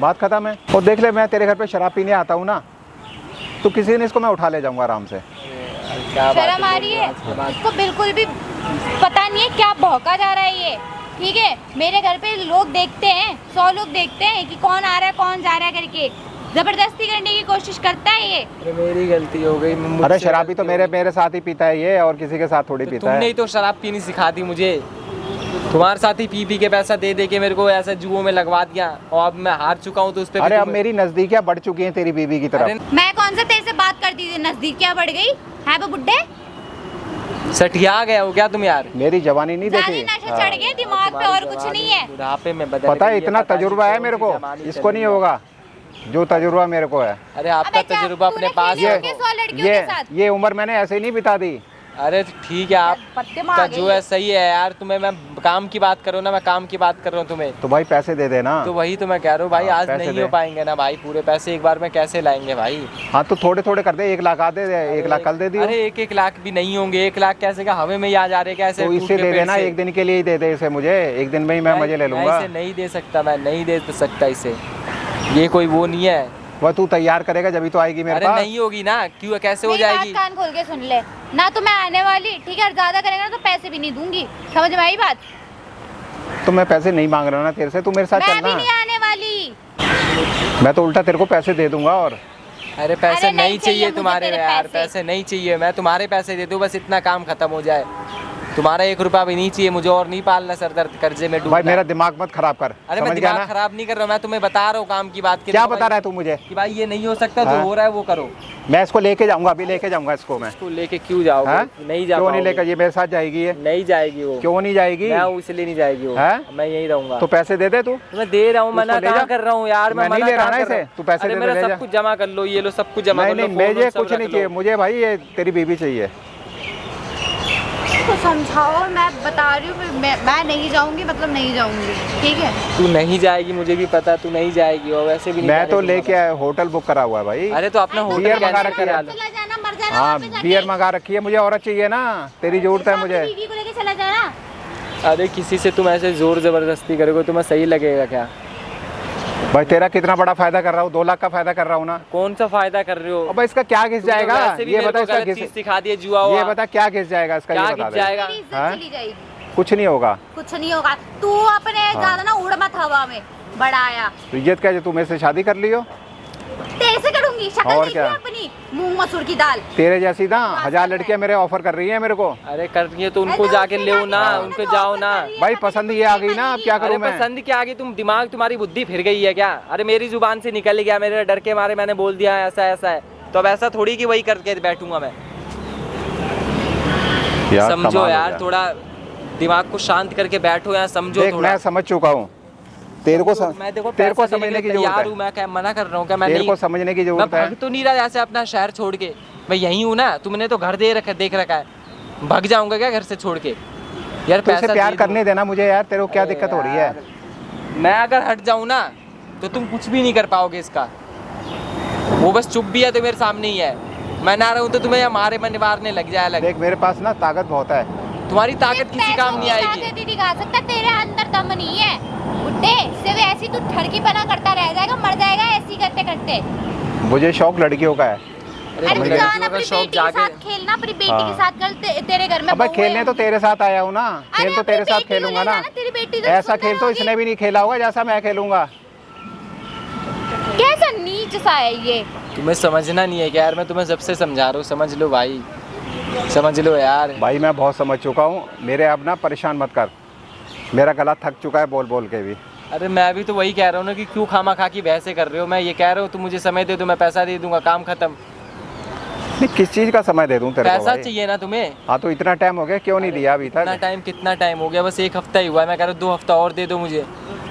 बात खत्म है। और देख ले, मैं तेरे घर पे शराब पीने आता हूँ ना, तो किसी दिन इसको मैं उठा ले जाऊंगा आराम से। शर्म आ रही है इसको, बिल्कुल भी पता नहीं है क्या भौंका जा रहा है ये, ठीक है। मेरे घर पे लोग देखते हैं, 100 लोग देखते हैं कि कौन आ रहा है कौन जा रहा है करके, जबरदस्ती करने की कोशिश करता है ये। अरे मेरी गलती हो गई, अरे शराबी तो मेरे साथ ही पीता है ये, और किसी के साथ थोड़ी पीता तुमने है। ही तो शराब पीनी सिखा दी मुझे, तुम्हारे साथ ही पी के पैसा दे के मेरे को ऐसा जुओं में लगवा दिया, और अब मैं हार चुका हूँ तो उस पे अरे अब मेरी नजदीकियां बढ़ चुकी हैं तेरी बीवी की तरफ। मैं कौन सा तेरे से बात करती थी, नजदीक क्या बढ़ गई है वो बुड्ढे, सठिया गया हो क्या तुम यार? मेरी जवानी नहीं ज्यादा देखी। नशा चढ़ गया दिमाग पे और कुछ नहीं है। बुढ़ापे में बदल पता है, गई इतना पता तजुर्बा नहीं है मेरे कौन को, सी जमानी इसको चली नहीं है। होगा जो तजुर्बा मेरे को है। अरे आपका अबे क्या, तजुर्बा अपने तूने पास खेले है। होंगे 100 लड़कियों के साथ? ये उम्र मैंने ऐसे ही नहीं बिता दी। अरे ठीक है, आप पत्ते मार का गई जो है सही है यार, तुम्हें मैं काम की बात करो ना, मैं काम की बात कर रहा हूँ तुम्हें, तो भाई पैसे दे देना। तो वही तो मैं कह रहा हूँ भाई, हाँ, आज पैसे नहीं दे। हो पाएंगे ना भाई, पूरे पैसे एक बार में कैसे लाएंगे भाई? हाँ तो थोड़े थोड़े कर दे, 1 लाख आ दे, 1 लाख कल दे दियो। अरे 1 लाख भी नहीं होंगे, 1 लाख कैसे का हवे में ही आ जा रहे, कैसे तो इससे दे देना, 1 दिन के लिए ही दे दे इसे मुझे, 1 दिन में ही मैं मजे ले लूंगा। इसे नहीं दे सकता, मैं नहीं दे सकता इसे, ये कोई वो नहीं है। वह तू तैयार करेगा जब ही तो आएगी मेरे अरे पास। नहीं होगी ना, क्यों, कैसे हो मेरी बात जाएगी? कान खोल के सुन ले ना, तो मैं आने वाली, ठीक है, और ज्यादा करेगा ना तो पैसे भी नहीं दूंगी, समझ में आई बात? तो मैं पैसे नहीं मांग रहा ना तेरे से, तू मेरे साथ मैं भी चलना। नहीं आने वाली। मैं तो उल्टा तेरे को पैसे दे दूंगा। और अरे पैसे अरे नहीं नहीं चाहिए चाहिए मुझे तुम्हारे तेरे यार, पैसे। पैसे नहीं चाहिए, मैं तुम्हारे पैसे दे दूँ बस, इतना काम खत्म हो जाए। तुम्हारा 1 रुपया भी नहीं चाहिए मुझे, और नहीं पालना सर दर्द कर्जे में डूबना। भाई मेरा दिमाग मत खराब कर, अरे मैं समझ गया दिमाग ना? खराब नहीं कर रहा हूँ, मैं तुम्हें बता रहा हूँ काम की बात के क्या लिए बता भाई, रहा है तू मुझे? कि भाई ये नहीं हो सकता, जो हाँ? हो रहा है वो करो। मैं इसको लेके जाऊंगा, अभी लेके जाऊंगा इसको मैं। उसको लेके क्यों जाओगे? हाँ? नहीं जा क्यों नहीं पाओगे। लेकर, ये मेरे साथ जाएगी ये? नहीं जाएगी वो। क्यों नहीं जाएगी? मैं इसलिए नहीं जाएगी वो, हाँ? मैं यहीं रहूंगा। तो पैसे दे दे तू। तो मैं दे रहा हूँ, मना उसको ले कहाँ जा। कर रहा हूँ यार, मैं नहीं मना ले रहा कहाँ ना कर रहा इसे, हूँ? तू पैसे अरे दे दे, मेरा ले सब जा। कुछ जमा कर लो, ये लो सब कुछ जमा नहीं कर लो, नहीं, फोन मुझे सब कुछ रख नहीं लो। चाहिए, मुझे भाई ये तेरी बीवी चाहिए। तो समझाओ, मैं बता रही हूँ, मैं नहीं जाऊंगी, मतलब नहीं जाऊंगी, ठीक है। तू नहीं जाएगी, मुझे भी पता तू नहीं जाएगी, और वैसे भी नहीं मैं जाने तो दूंगा लेके आया, होटल बुक करा हुआ है भाई। मैं। अरे तो अपना होटल बियर मंगा कैंसिल रखी है। करा लो। चला जाना, मर जाना हाँ वहाँ पे जाके। बियर मंगा रखी है, मुझे औरत चाहिए ना, तेरी जरूरत है मुझे। बीवी को लेके चला जाना। अरे किसी से तुम ऐसे जोर जबरदस्ती करोगे, तुम्हें सही लगेगा क्या? भाई तेरा कितना बड़ा फायदा कर रहा हूँ, 2 लाख का फायदा कर रहा हूँ ना। कौन सा फायदा कर रहे हो? अब इसका क्या घिस तुम तो जाएगा, वैसे भी ये मेरे बता को इसका गलत चीज घिस, सिखा दिए, जुआ ये हुआ। बता क्या घिस जाएगा इसका, क्या ये बता घिस दे। जाएगा? मेरी इज्जत हाँ? चली जाएगी। कुछ नहीं होगा। कुछ नहीं होगा, तू अपने ज्यादा ना उड़ मत हवा में, बड़ा आया। तो इज्जत क्या, जो तू मेरे से शादी कर लियो? तेरे से करूंगी, शक्ल और देखी क्या? अपनी, मूंग मसूर की दाल। तेरे जैसी ना 1000 लड़कियां मेरे ऑफर कर रही हैं मेरे को। अरे कर रही है तो उनको अरे जाके उससे ले ना, जाके उनको तो जाओ ऑफर ना। कर रही है, भाई अपनी पसंद ये आ गई ना, अब क्या अरे करूं मैं? पसंद क्या आ गई, तुम दिमाग, तुम्हारी बुद्धि फिर गई है क्या? अरे मेरी जुबान से निकल गया, मेरे डर के मारे मैंने बोल दिया ऐसा ऐसा है, तो अब ऐसा थोड़ी कि वही करके बैठूंगा मैं। समझो कमाल हो यार, गया। थोड़ा दिमाग को शांत करके बैठो यार, समझो देख थोड़ा। मैं समझ चुका हूँ, तेरे को मैं देखो तेरे को पैसा देने समझने के की लिए जरूरत तैयार है। हूँ, मैं क्या मना कर रहा हूँ क्या? मैं तेरे नहीं, को समझने की मैं जरूरत है। भाग तो नहीं रहा जैसे अपना शहर छोड़ के, मैं यहीं हूँ ना। तुमने तो घर देख रखा है, भाग जाऊंगा क्या घर से छोड़ के? यार तो इसे पैसा प्यार दे दो। करने देना मुझे यार, तेरे को क्या अरे दिक्कत हो रही है? यार, मैं अगर हट जाऊँ ना तो तुम कुछ भी नहीं कर पाओगे इसका। वो बस चुप भी है तो मेरे सामने ही है, मैं ना रहूँ तो तुम्हें या मारे मारने लग जाए अलग। देख मेरे पास ना ताकत बहुत है। तुम्हारी ताकत किसी काम नहीं आएगी। ताकत दिखा सकता, तेरे अंदर दम नहीं है बुड्ढे। सिर्फ ऐसी तू ठड़कीपना करता रह जाएगा, मर जाएगा ऐसी करते करते। मुझे शौक लड़कियों का है। अरे तुम तू लड़कियों जाना का अपनी शौक बेटी के जाके साथ खेलना, अपनी बेटी हाँ। के साथ कल तेरे घर में अब मैं बहू खेलने है। तो तेरे साथ आया हूँ ना, अरे खेल तो अपनी तेरे साथ बेटी को खेलूंगा ले ना। जाना, तेरी बेटी तो ऐसा सुंदर खेल तो होगी। इसने भी नहीं खेला होगा जैसा मैं खेलूंगा। कैसा नीच सा है ये। तुम्हें समझना नहीं है क्या यार? मैं तुम्हें सबसे समझा रहा हूँ, समझ लो भाई, समझ लो यार। भाई मैं बहुत समझ चुका हूँ, मेरे अब ना परेशान मत कर, मेरा गला थक चुका है बोल बोल के भी। अरे मैं भी तो वही कह रहा हूँ ना कि क्यों खामा खा की बहसें कर रहे हो। मैं ये कह रहा हूँ तुम मुझे समय दे दो, मैं पैसा दे दूंगा, काम खत्म। नहीं किस चीज़ का समय दे दूँ तेरे को पैसा भाई? चाहिए ना तुम्हें। हाँ तो इतना टाइम हो गया, क्यों नहीं दिया अभी कितना तक? टाइम, कितना टाइम हो गया? बस 1 हफ्ता ही हुआ है। मैं कह रहा हूँ 2 हफ्ता और दे दो मुझे।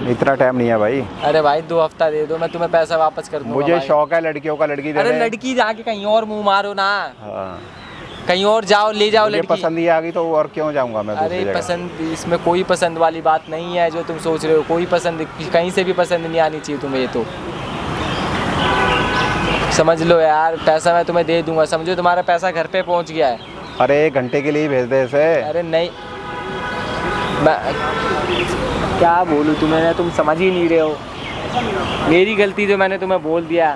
इतना टाइम नहीं है भाई, अरे भाई 2 हफ्ता दे दो, मैं तुम्हें पैसा वापस कर दूंगा मुझे भाई। शौक है लड़कियों का, लड़की दे अरे दे। लड़की जाके कहीं और मुंह मारो ना, हाँ, कहीं और जाओ, ले जाओ मुझे लड़की। पसंद ही आ गई तो और क्यों जाऊंगा मैं दूसरी अरे जगह? पसंद, इसमें कोई पसंद वाली बात नहीं है जो तुम सोच रहे हो। कोई पसंद कहीं से भी पसंद नहीं आनी चाहिए तुम्हें, ये तो समझ लो यार। पैसा मैं तुम्हें दे दूंगा, समझो तुम्हारा पैसा घर पे पहुंच गया है। अरे 1 घंटे के लिए ही भेज दे इसे। अरे नहीं, मैं क्या बोलूँ तुम्हें, तुम समझ ही नहीं रहे हो। मेरी गलती जो मैंने तुम्हें बोल दिया।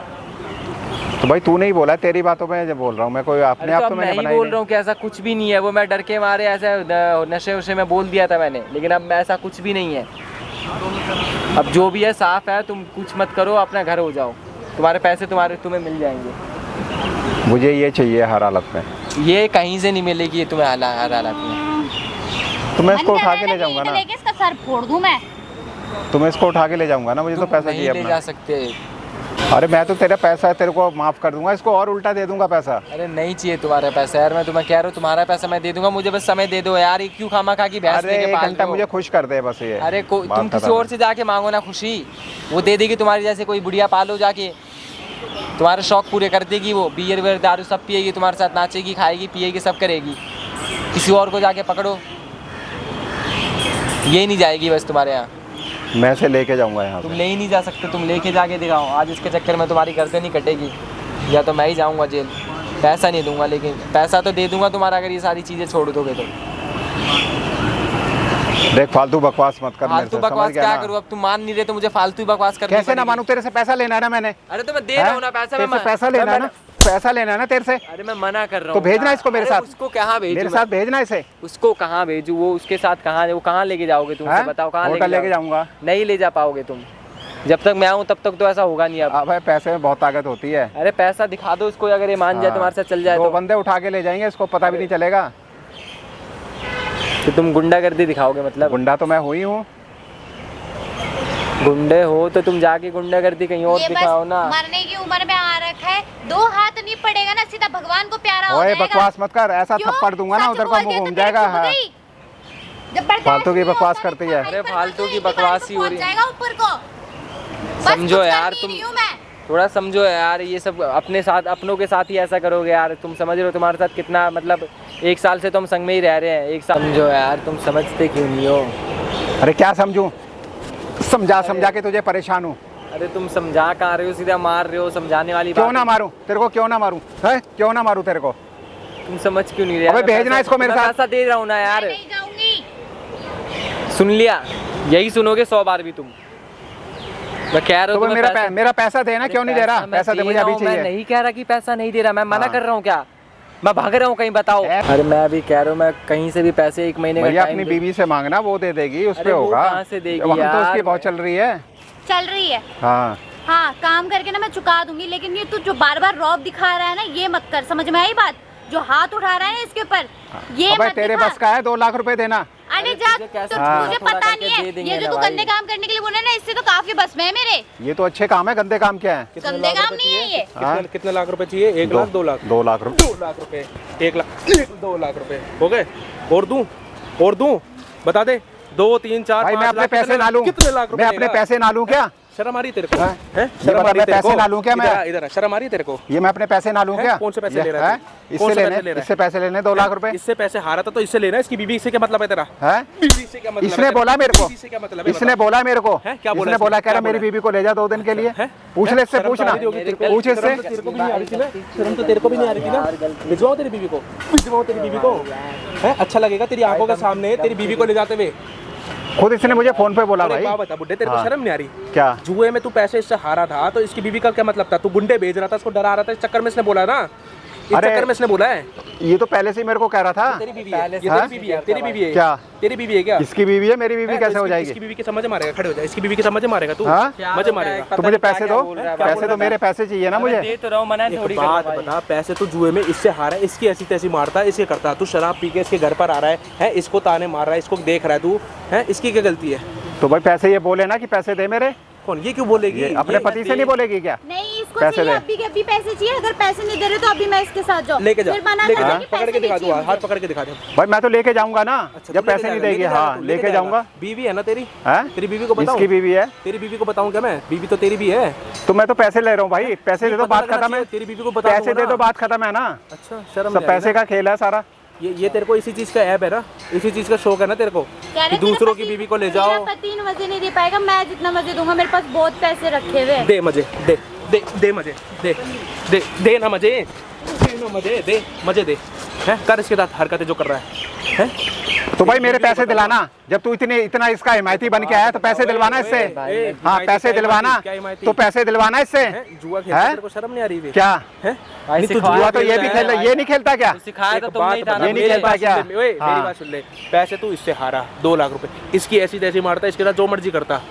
तो भाई तू नहीं बोला, तेरी बातों में जब बोल रहा हूँ मैं, कोई अपने अरे आप तो तो अब मैंने मैं ही बनाई बोल नहीं। रहा हूँ कि ऐसा कुछ भी नहीं है। वो मैं डर के मारे ऐसे नशे वशे में बोल दिया था मैंने, लेकिन अब ऐसा कुछ भी नहीं है। अब जो भी है साफ है, तुम कुछ मत करो, अपना घर हो जाओ, तुम्हारे पैसे तुम्हें मिल जाएंगे। मुझे ये चाहिए हर हालत में। ये कहीं से नहीं मिलेगी, ये तुम्हें हर हालत में। तो मैं मन इसको कर उठा रहा के है ले ना जाऊंगा कि ना, लेके इसका सर फोड़ दूं मैं। तो मैं इसको उठा के ले जाऊंगा ना, मुझे तो तुम पैसा नहीं चाहिए ले अपना। जा सकते। अरे मैं तो तेरा पैसा है, तेरे को माफ कर दूंगा, इसको और उल्टा दे दूंगा पैसा। अरे नहीं चाहिए तुम्हारा पैसा यार, मैं तुम्हें कह रहा हूँ तुम्हारा पैसा मैं दे दूंगा, मुझे बस समय दे दो यार। ये क्यों खामा खा की बहस अरे लेके 1 पाल घंटा रहे हो? मुझे खुश कर दे बस ये। अरे बात तुम किसी खत्म और है। से जाके मांगो ना खुशी, वो दे देगी। तुम्हारी जैसे कोई बुढ़िया पालो जाके, तुम्हारे शौक पूरे कर देगी। वो बियर वियर दारू सब पिएगी, तुम्हारे साथ नाचेगी, खाएगी, पिएगी, सब करेगी। किसी और को जाके पकड़ो, ये नहीं जाएगी बस तुम्हारे यहाँ। मैं इसे लेके जाऊंगा यहाँ तुम से। ले ही नहीं जा सकते, तुम लेके जाके दिखाओ। आज इसके चक्कर में तुम्हारी गर्दन नहीं कटेगी, या तो मैं ही जाऊँगा जेल। पैसा नहीं दूंगा, लेकिन पैसा तो दे दूंगा तुम्हारा, अगर ये सारी चीज़ें छोड़ दोगे तो। देख फालतू बकवास मत कर मेरे फालतू से, बकवास समझ गया क्या ना? करूँ? अब तुम मान नहीं रहे तो मुझे फालतू ही बकवास करनी कैसे ना पड़ेगी। मानूं, तेरे से पैसा लेना है ना मैंने। अरे तो मैं दे रहा हूँ ना पैसा। तेरे से पैसा लेना है ना, पैसा लेना है ना तेरे से। अरे मैं मना कर रहा तो हूँ। भेजना इसको मेरे अरे साथ। उसको कहाँ भेजूं? मेरे साथ भेजना इसे। उसको कहाँ भेजूं? वो उसके साथ कहाँ, वो कहाँ लेके जाओगे तुम? हैं? मुझे बताओ कहाँ होटल लेके लेके जाऊंगा। नहीं ले जा पाओगे तुम। जब तक मैं आऊँ तब तक तो ऐसा होगा नहीं। अब अब भाई पैसे में बहुत ताकत होती है। अरे पैसा दिखा दो उसको, अगर ये मान जाए, हाँ। तुम्हारे साथ चल जाए 2 तो। बंदे उठा के ले जाएंगे, इसको पता भी नहीं चलेगा। तो तुम गुंडागर्दी दिखाओगे मतलब? गुंडा तो मैं हुई हूँ। गुंडे हो तो तुम जाके गुंडागर्दी कहीं और ये बस दिखाओ ना। मरने की उम्र में आ रखा है, 2 हाथ नहीं पड़ेगा ना, सीधा भगवान को प्यारा हो ओए जाएगा। बकवास मत कर, ऐसा क्यों? थप्पड़ दूंगा ना सच उधर बोल का मुंह दिया तो घूम तेरे जाएगा। चुप हाँ। गई। जबरदस्त फालतू की नहीं बकवास होता, करती है। नहीं अरे पर फालतू मुझे की एक बार बकवास को ही हो रही पहुंच है। जाएगा ऊपर को। बस समझो कुछ यार, करनी तुम नहीं हूं मैं। थोड़ा समझो यार, ये सब अपने साथ, अपनों के साथ ही ऐसा करोगे यार। तुम समझ रहे हो तुम्हारे साथ कितना, मतलब 1 साल से तो हम संग में ही रह रहे हैं। 1 साल समझो यार, तुम समझते क्यों नहीं हो? अरे क्या समझूं, समझा समझा के तुझे परेशान हूँ। अरे तुम समझा कहाँ रहे हो, सीधा मार रहे हो। समझाने वाली क्यों बात ना मारूं तेरे को, क्यों ना मारूं है, क्यों ना मारूं तेरे को? तुम समझ क्यों नहीं रहे? अबे मैं भेजना पैसा- इसको मेरे मैं साथ। पैसा दे रहा हूँ ना यार। मैं नहीं जाऊंगी। सुन लिया, यही सुनोगे 100 बार भी तुम। मैं कह रहा तो हूँ वो मेरा पैसा देना, क्यों नहीं दे रहा? पैसा दे मुझे अभी मैं चाहिए। नहीं कह रहा कि पैसा नहीं दे रहा, मैं मना हाँ। कर रहा हूँ क्या? मैं भाग रहा हूँ कहीं, बताओ। अरे मैं भी कह रहा हूँ, मैं कहीं से भी पैसे 1 महीने का भैया टाइम अपनी बीवी से मांगना, वो दे देगी, उस अरे पे वो होगा। कहाँ से देगी वहाँ तो यार? उसकी बहुत चल रही है। चल रही है। हाँ हाँ, काम करके ना मैं चुका दूंगी, लेकिन ये तू जो बार बार रौब दिखा रहा है ना, ये मत कर। समझ में आई बात? जो हाथ उठा रहा है ना इसके ऊपर, ये अबे मत तेरे दिखा। बस का है 2 लाख रुपए देना। अरे अरे जा, तुझे कैसे तो हाँ। तुझे थोड़ा पता करके नहीं दे है, देंगे ये जो ना तू भाई। गंदे काम करने के लिए बोले ना, इससे तो काफी बस में है मेरे। ये तो अच्छे काम है, गंदे काम क्या है? गंदे काम नहीं है ये। हाँ? कितने लाख रुपए चाहिए? 1 लाख, 2 लाख? 2 लाख रुपए। 2 लाख रुपए, 1 लाख, 2 लाख रुपए हो गए। और दूं? बता दे, 2 3 4 भाई 5 मैं अपने लाख पैसे ना लूं, कितने लाख रुपए मैं अपने देगा? पैसे ना लूं क्या? शर्म आ रही तेरे को? हाँ? हैं? ये शर्म बता, आ रही मैं तेरे पैसे को? ना लूं क्या मैं? इधर आ, शर्म आ रही है तेरे को? ये मैं अपने पैसे ना लूं हैं? क्या? कौन से पैसे ये- ले रहा है हैं? तू? इससे कौन से लेने, पैसे ले रहा है? इससे पैसे लेने 2 लाख रुपए इससे पैसे हारा था तो इससे लेना है, इसकी बीवी से क्या मतलब है तेरा? हैं? बीवी से क्या मतलब है इसने तेरा? बोला मेरे को, बीवी से क्या मतलब है इसने बता? बोला मेरे को, हैं? क्या बोला इसने इसने? बोला कह रहा क्या मेरी बोला? बीवी को ले जा 2 दिन के लिए। हैं? पूछ ले इससे, शर्म तो पूछना, आ रही होगी तेरे को? पूछ इससे। शर्म तो तेरे को भी नहीं आ रही थी ना? शर्म तो तेरे को भी नहीं आ रही थी ना? भिजवाओ तेरी बीवी को, भिजवाओ तेरी बीवी को। हैं? अच्छा लगेगा तेरी आंखों के सामने तेरी बीवी को ले जाते हुए? खुद इसने मुझे फोन पे बोला अरे भाई। बात बता बुड्ढे, तेरे को हाँ। शर्म नहीं आ रही? क्या? जुए में तू पैसे इससे हारा था तो इसकी बीवी का क्या मतलब था? तू गुंडे भेज रहा था, उसको डरा रहा था, इस चक्कर में इसने बोला ना, इस अरे, चक्कर में इसने बोला है। ये तो पहले से ही मेरे को कह रहा था। तेरी बीवी है, ये हाँ? तेरी बीवी है, तेरी बीवी है क्या? तेरी बीवी है क्या? इसकी बीवी है, मेरी बीवी है, कैसे तो हो इसकी- जाएगी? इसकी बीवी के समझ मारेगा, खड़े हो जा, इसकी बीवी के समझ मारेगा तू? हाँ? मजे मारेगा। तो मुझे पैसे दो, पैसे तो मेरे पैसे चाहिए ना मुझे। दे तो रहा हूँ, मना थोड़ी एक बात बता, पैसे तू जुए में इससे हारा है, इसकी ऐसी तैसी मारता है, इसके करता है, तू शराब पी के इसके घर पर आ रहा है, इसको ताने मार रहा है, इसको देख रहा है तू, है इसकी क्या गलती है? तो भाई पैसे ये बोले ना कि पैसे दे मेरे, कौन ये क्यों बोलेगी? ये अपने पति से नहीं बोलेगी क्या? नहीं, इसको पैसे चाहिए दे। अभी के अभी पैसे चाहिए। अगर पैसे नहीं दे रहे तो अभी मैं इसके साथ जाऊँ। लेके जा, फिर मना लेके कर जा, दे कि पकड़ के पैसे दिखा नहीं दूँ, चाहिए हाथ मुझे। पकड़ के दिखा दे। भाई मैं तो लेके जाऊंगा ना, अच्छा, जब तू लेके पैसे नहीं जाएगा, देगी। लेके जाएगा हाँ तू, लेके जाऊंगा। बीवी है ना तेरी? हैं? तेरी बीवी को बताऊं? इसकी बीवी है, तेरी बीवी को बताऊं क्या मैं? बीवी तो तेरी भी है। तो मैं तो पैसे ले रहा हूँ भाई, पैसे दे दो, पता बात लगना खत्म है। चाहिए, तेरी बीवी को बता पैसे दूंगा दे ना। दो, बात खत्म है ना। अच्छा, शर्म सब नहीं आ रही पैसे ना? का खेल है सारा। ये तेरे को इसी चीज का ऐप है ना, इसी चीज का शौक है ना तेरे को कह कि रहे दूसरों तेरा की बीवी को ले मेरा जाओ। पति मजे नहीं दे पाएगा, मैं जितना मजे दूंगा। मेरे पास बहुत पैसे रखे हुए हैं। दे मजे, दे दे दे मजे, दे दे दे ना मजे, दे ना मजे, दे मजे दे। हैं? कर इसके साथ हरकतें जो कर रहा है, हैं? तो भाई मेरे पैसे दिलाना, जब तू इतना इसका हिमायती बन के आया तो पैसे दिलवाना इससे। हाँ पैसे दिलवाना, तो पैसे दिलवाना इससे। हैं? जुआ खेलता हैं? तेरे को शर्म नहीं आ रही थी? क्या? हैं? भाई नहीं, तू सिखाया जुआ तो ये भी खेल, ये नहीं खेलता क्या? सिखाया एक तो तुम बात नहीं था बता, ना। ये नहीं मेरी खेलता बात क्या? सुन ले, ओए, हाँ। मेरी बात सुन ले। पैसे तू इससे हारा 2 लाख रुपए, इसकी ऐसी तैसी मारता है, इसके साथ जो मर्जी करता,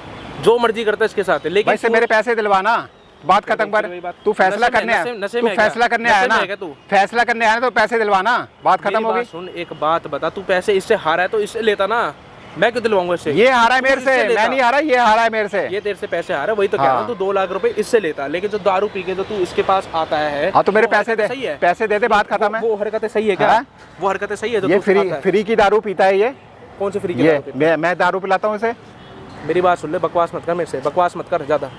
जो मर्जी करता इसके साथ, लेकिन भाई से मेरे पैसे दिलवाना, बात खत्म कर। तू फैसला करने आया, तू फैसला करने आया ना, फैसला करने आया तो पैसे दिलवाना, बात खत्म मेरी होगी। बात सुन, एक बात बता, तू पैसे इससे हारा है तो इससे लेता ना, मैं क्यों दिलवाऊंगा इससे? ये हारा है मेरे तू से, इससे लेता। मैं नहीं हारा, ये हारा है मेरे से। ये तेरे से पैसे हारा है, वही तो कह रहा हूँ, हाँ। तू 2 लाख रुपए इससे लेता, लेकिन जो दारू पी के जो तू इसके पास आता है, हाँ तो मेरे वो पैसे हरकतें दे, सही है? पैसे दे दे, बात खत्म है। वो हरकतें सही है क्या? हाँ? वो हरकतें सही है जो ये तू खाता है? फ्री की दारू पीता है ये। कौन से फ्री के ये दारू पीता मैं दारू पिलाता हूँ इसे। है? मेरी बात सुन ले, बकवास मत कर मेरे से, बकवास मत कर ज्यादा।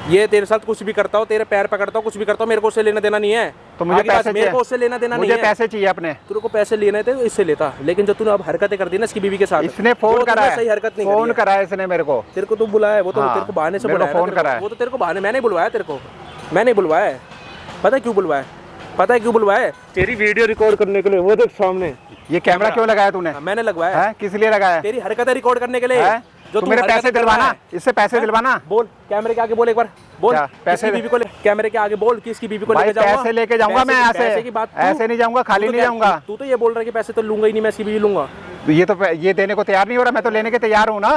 ये तेरे साथ कुछ भी करता हो, तेरे पैर पकड़ता हो, कुछ भी करता हो, मेरे को उससे लेना देना नहीं है। तो मुझे आगे बात, पैसे मेरे को उससे लेना देना नहीं मुझे है। पैसे चाहिए अपने। तेरे को पैसे लेने थे तो इससे लेता, लेकिन जो तूने अब हरकतें कर दी ना इसकी बीवी के साथ, इसने वो फोन तूने करा सही है, हरकत नहीं फोन करी है। करा है इसने मेरे को। तेरे को तो बुलाया है, वो तो हाँ, तेरे को बहाने से मेरे को बुलाया है ना फोन तेरे को। करा है। वो तो तेरे को बहाने, मैंने बुलवाया तेरे को, मैंने बुलवाया है। पता है क्यों बुलवाया है? पता है क्यों बुलवाया है? तेरी वीडियो रिकॉर्ड करने के लिए, वो देख सामने ये कैमरा क्यों लगाया तूने? मैंने लगवाया है। है किस लिए लगाया? तेरी हरकतें रिकॉर्ड करने के लिए। है? जो तो तू मेरे हरकतें पैसे कर रहा दिलवाना, है। इससे पैसे दिलवाना। बोल कैमरे के आगे, बोल एक बार बोल, क्या? पैसे किसकी बीवी को कैमरे के आगे बोल कि इसकी बीवी को भाई लेके जाऊंगा। पैसे लेके जाऊंगा मैं यहाँ पैसे की से, बात ऐसे नहीं जाऊंगा, खाली नहीं जाऊंगा। तू तो ये बोल रहा है कि पैसे तो लूंगा ही नहीं, मैं इसकी बीवी लूंगा। ये देने को तैयार नहीं हो रहा, मैं तो लेने के तैयार हूँ ना,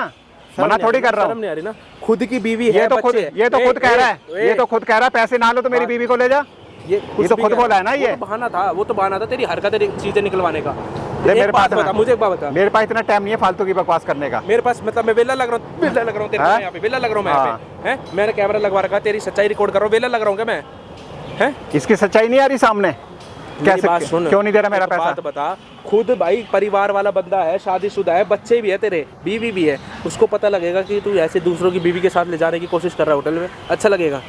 मना थोड़ी कर रहा शर्म हूँ। नहीं आ रही ना? खुद की बीवी है, ये तो खुद बच्चे हैं। कह रहा है, ये तो खुद कह रहा है पैसे ना लो तो मेरी बीवी को ले जा। ये तो खुद बोला है ना ये। वो तो बहाना था तेरी हरकतें चीजें निकलवाने का। मेरे एक बात पास बता, मुझे एक बात बता, मेरे पास इतना टाइम नहीं है फालतू की बकवास करने का। मेरे पास मतलब मैं वेला लग रहा हूँ, वेला लग रहा हूँ तेरे को हाँ? यहाँ पे, वेला लग रहा हूँ मैं यहाँ पे, हैं? मैंने कैमरा लगवा रखा, तेरी सच्चाई रिकॉर्ड कर रहा हूँ, वेला लग रहा हूँ क्या मैं? हैं? इसकी सच्चाई नहीं आ रही सामने? मेरी बात सुन, क्यों नहीं दे रहा मेरा एक पैसा? बात बता, खुद भाई परिवार वाला बंदा है, शादीशुदा है, बच्चे भी है तेरे, बीवी भी है, उसको पता लगेगा कि तू ऐसे दूसरों की बीवी के साथ ले जाने की कोशिश कर रहा है होटल में, अच्छा लगेगा?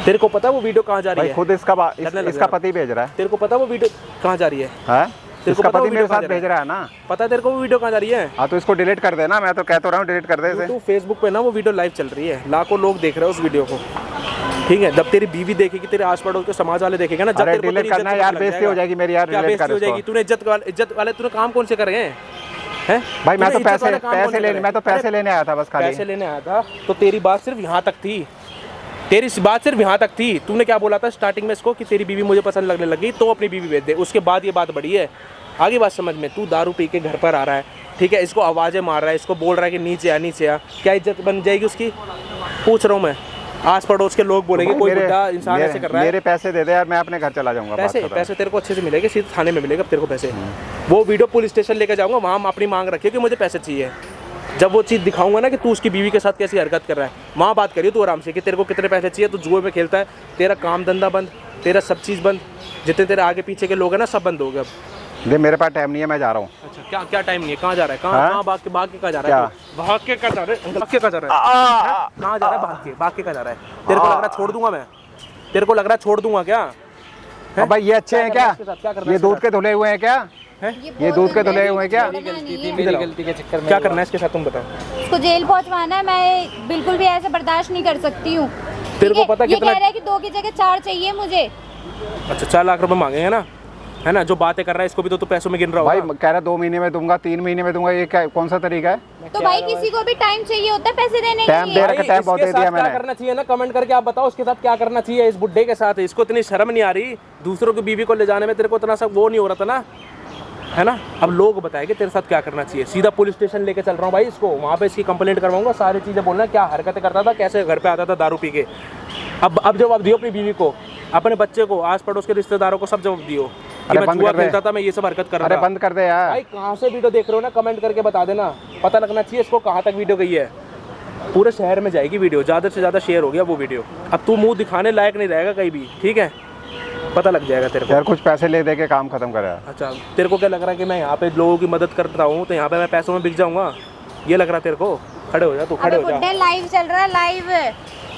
तेरे को पता वो वीडियो कहाँ जा रही भाई है? खुद इसका पति भेज रहा है। तेरे को पता वो वीडियो कहाँ जा रही है? हैं? को इसका पता वो पति मेरे वीडियो कहाँ साथ जा भेज रहा है ना। पता है तेरे को वो वीडियो कहाँ जा रही है? हाँ तो इसको डिलीट कर देना, मैं तो कह तो रहा हूँ डिलीट कर दे इसे। तू फेसबुक पे ना वो वीडियो लाइव चल रही है, लाखों लोग देख रहे हैं उस वीडियो को, ठीक है? जब तेरी बीवी देखेगी, तेरे आस पड़ोस के समाज वाले देखेगा ना, जब अरे तेरे को डिलीट तेरी करना इज्जत यार, पता लग बेइज्जती जाएगा। हो जाएगी मेरी यार, क्या डिलीट बेइज्जती कर हो जाएगी? इसको। तूने इज्जत वाले तूने काम कौन से करे हैं? भाई मैं तो पैसे लेने, मैं तो पैसे लेने आया था बस खाली। पैसे लेने आया था तो तेरी बात सिर्फ यहाँ तक थी, तेरी बात सिर्फ यहाँ तक थी। तूने क्या बोला था स्टार्टिंग में इसको कि तेरी बीवी मुझे पसंद लगने लगी तो अपनी बीवी भेज दे, उसके बाद ये बात बढ़ी है। आगे बात समझ में, तू दारू पी के घर पर आ रहा है, ठीक है? इसको आवाज़ें मार रहा है, इसको बोल रहा है कि नीचे आ नीचे आ, क्या इज्जत बन जाएगी उसकी? पूछ रहा हूँ मैं, आस पड़ोस के लोग बोलेंगे कोई बुढ़ा इंसान ऐसे कर रहा है। मेरे पैसे दे दे यार, मैं अपने घर चला जाऊंगा। पैसे तेरे को अच्छे से मिलेंगे, सीधे थाने में मिलेगा तेरे को पैसे। वो वीडियो पुलिस स्टेशन लेकर जाऊंगा, वहाँ अपनी मांग रखिए कि मुझे पैसे चाहिए। जब वो चीज़ दिखाऊंगा ना कि तू उसकी बीवी के साथ कैसी हरकत कर रहा है, वहाँ बात करिए तू आराम से कि तेरे को कितने पैसे चाहिए, तू जुए में खेलता है, तेरा काम धंधा बंद, तेरा सब चीज़ बंद, जितने तेरे आगे पीछे के लोग हैं ना सब बंद हो गए अब। दे, मेरे पास टाइम नहीं है, मैं जा रहा हूँ। अच्छा क्या क्या टाइम नहीं है, कहाँ जा रहा है, हाँ? कहाँ भाग के कहाँ जा रहा है, भाग के कहाँ जा रहा है, भाग के कहाँ जा रहा है, कहाँ जा रहा है, भाग के कहाँ जा रहा है, तेरे को लग रहा है छोड़ दूंगा मैं, तेरे को लग रहा है छोड़ दूंगा क्या? अब भाई ये अच्छे हैं क्या? क्या करना है ये दूध के धुले हुए हैं क्या? ये दूध के धुले हुए हैं क्या? मेरी गलती के चक्कर में क्या करना है इसके साथ, तुम बताओ। उसको जेल पहुंचवाना है, मैं बिल्कुल भी ऐसे बर्दाश्त नहीं कर सकती हूँ। तेरे को ठीक है? पता ये कितना- कह रहा है कि 2 की जगह 4 चाहिए मुझे। अच्छा 4 लाख रुपए मांगेंगे ना, है ना? जो बातें कर रहा है इसको भी तो पैसों में गिन रहा भाई होगा। कह रहा 2 महीने में दूंगा, 3 महीने में दूंगा, ये क्या कौन सा तरीका है? तो भाई किसी को भी टाइम चाहिए होता है पैसे देने के टाइम लिए। दे रखा, भाई, टाइम बहुत इसके दे दिया साथ क्या मैंने। करना चाहिए ना, कमेंट करके आप बताओ उसके साथ क्या करना चाहिए इस बुड्ढे के साथ। इसको इतनी शर्म नहीं आ रही, दूसरों की बीवी को ले जाने में तेरे को इतना सब वो नहीं हो रहा था ना, है ना? अब लोग बताएंगे तेरे साथ क्या करना चाहिए। सीधा पुलिस स्टेशन लेके चल रहा हूँ भाई इसको, वहाँ पे इसकी कंप्लेंट करवाऊंगा, सारी चीज़ें बोलना, क्या हरकतें करता था, कैसे घर पे आता था दारू पी के। अब जवाब दियो अपनी बीवी को, अपने बच्चे को, आस पड़ोस के रिश्तेदारों को, सब जवाब दियो कि अरे मैं बंद जुआ कर दे। खेलता था, मैं ये सब हरकत कर अरे रहा था। बंद कर दे यार। भाई कहाँ से वीडियो देख रहे हो ना, कमेंट करके बता देना, पता लगना चाहिए इसको कहाँ तक वीडियो गई है। पूरे शहर में जाएगी वीडियो, ज़्यादा से ज़्यादा शेयर हो गया वो वीडियो। अब तू मुंह दिखाने लायक नहीं रहेगा कहीं भी, ठीक है? पता लग जाएगा तेरे को। यार कुछ पैसे ले दे के काम खत्म कर यार। अच्छा तेरे को क्या लग रहा है कि मैं यहाँ पे लोगों की मदद करता हूँ तो यहाँ पे मैं पैसों में बिक जाऊँगा, ये लग रहा है तेरे को? खड़े हो जा तू, खड़े अबे हो जा। बुड्ढे लाइव चल रहा है,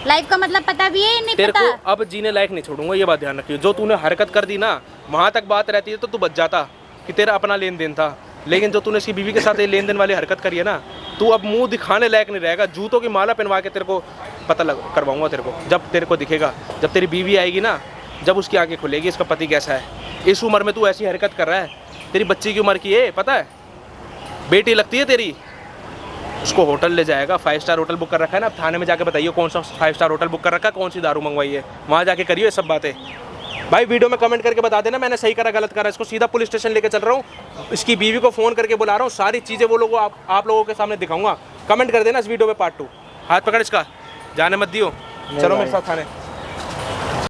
लाइव का मतलब पता भी है नहीं तेरे पता। को अब जीने लायक नहीं छोड़ूंगा, ये बात ध्यान रखियो। जो तूने हरकत कर दी ना, वहाँ तक बात रहती है तो तू बच जाता कि तेरा अपना लेन देन था, लेकिन जो तूने इसकी बीवी के साथ ये लेन देन वाली हरकत करी है ना, तू अब मुंह दिखाने लायक नहीं रहेगा। जूतों की माला पहनवा के तेरे को पता लग करवाऊंगा तेरे को, जब तेरे को दिखेगा, जब तेरी बीवी आएगी ना, जब उसकी आंखें खुलेगी इसका पति कैसा है। इस उम्र में तू ऐसी हरकत कर रहा है, तेरी बच्ची की उम्र की है, पता है? बेटी लगती है तेरी। उसको होटल ले जाएगा, 5 स्टार होटल बुक कर रखा है ना, अब थाने में जाके बताइए कौन सा 5 स्टार होटल बुक कर रखा है, कौन सी दारू मंगवाई है, वहाँ जाके करिए ये सब बातें। भाई वीडियो में कमेंट करके बता देना मैंने सही करा गलत करा। इसको सीधा पुलिस स्टेशन लेके चल रहा हूँ, इसकी बीवी को फ़ोन करके बुला रहा हूँ, सारी चीज़ें वो लोगों आप लोगों के सामने दिखाऊंगा। कमेंट कर देना इस वीडियो में पार्ट 2। हाथ पकड़ इसका, जाने मत दियो, चलो मेरे साथ थाने।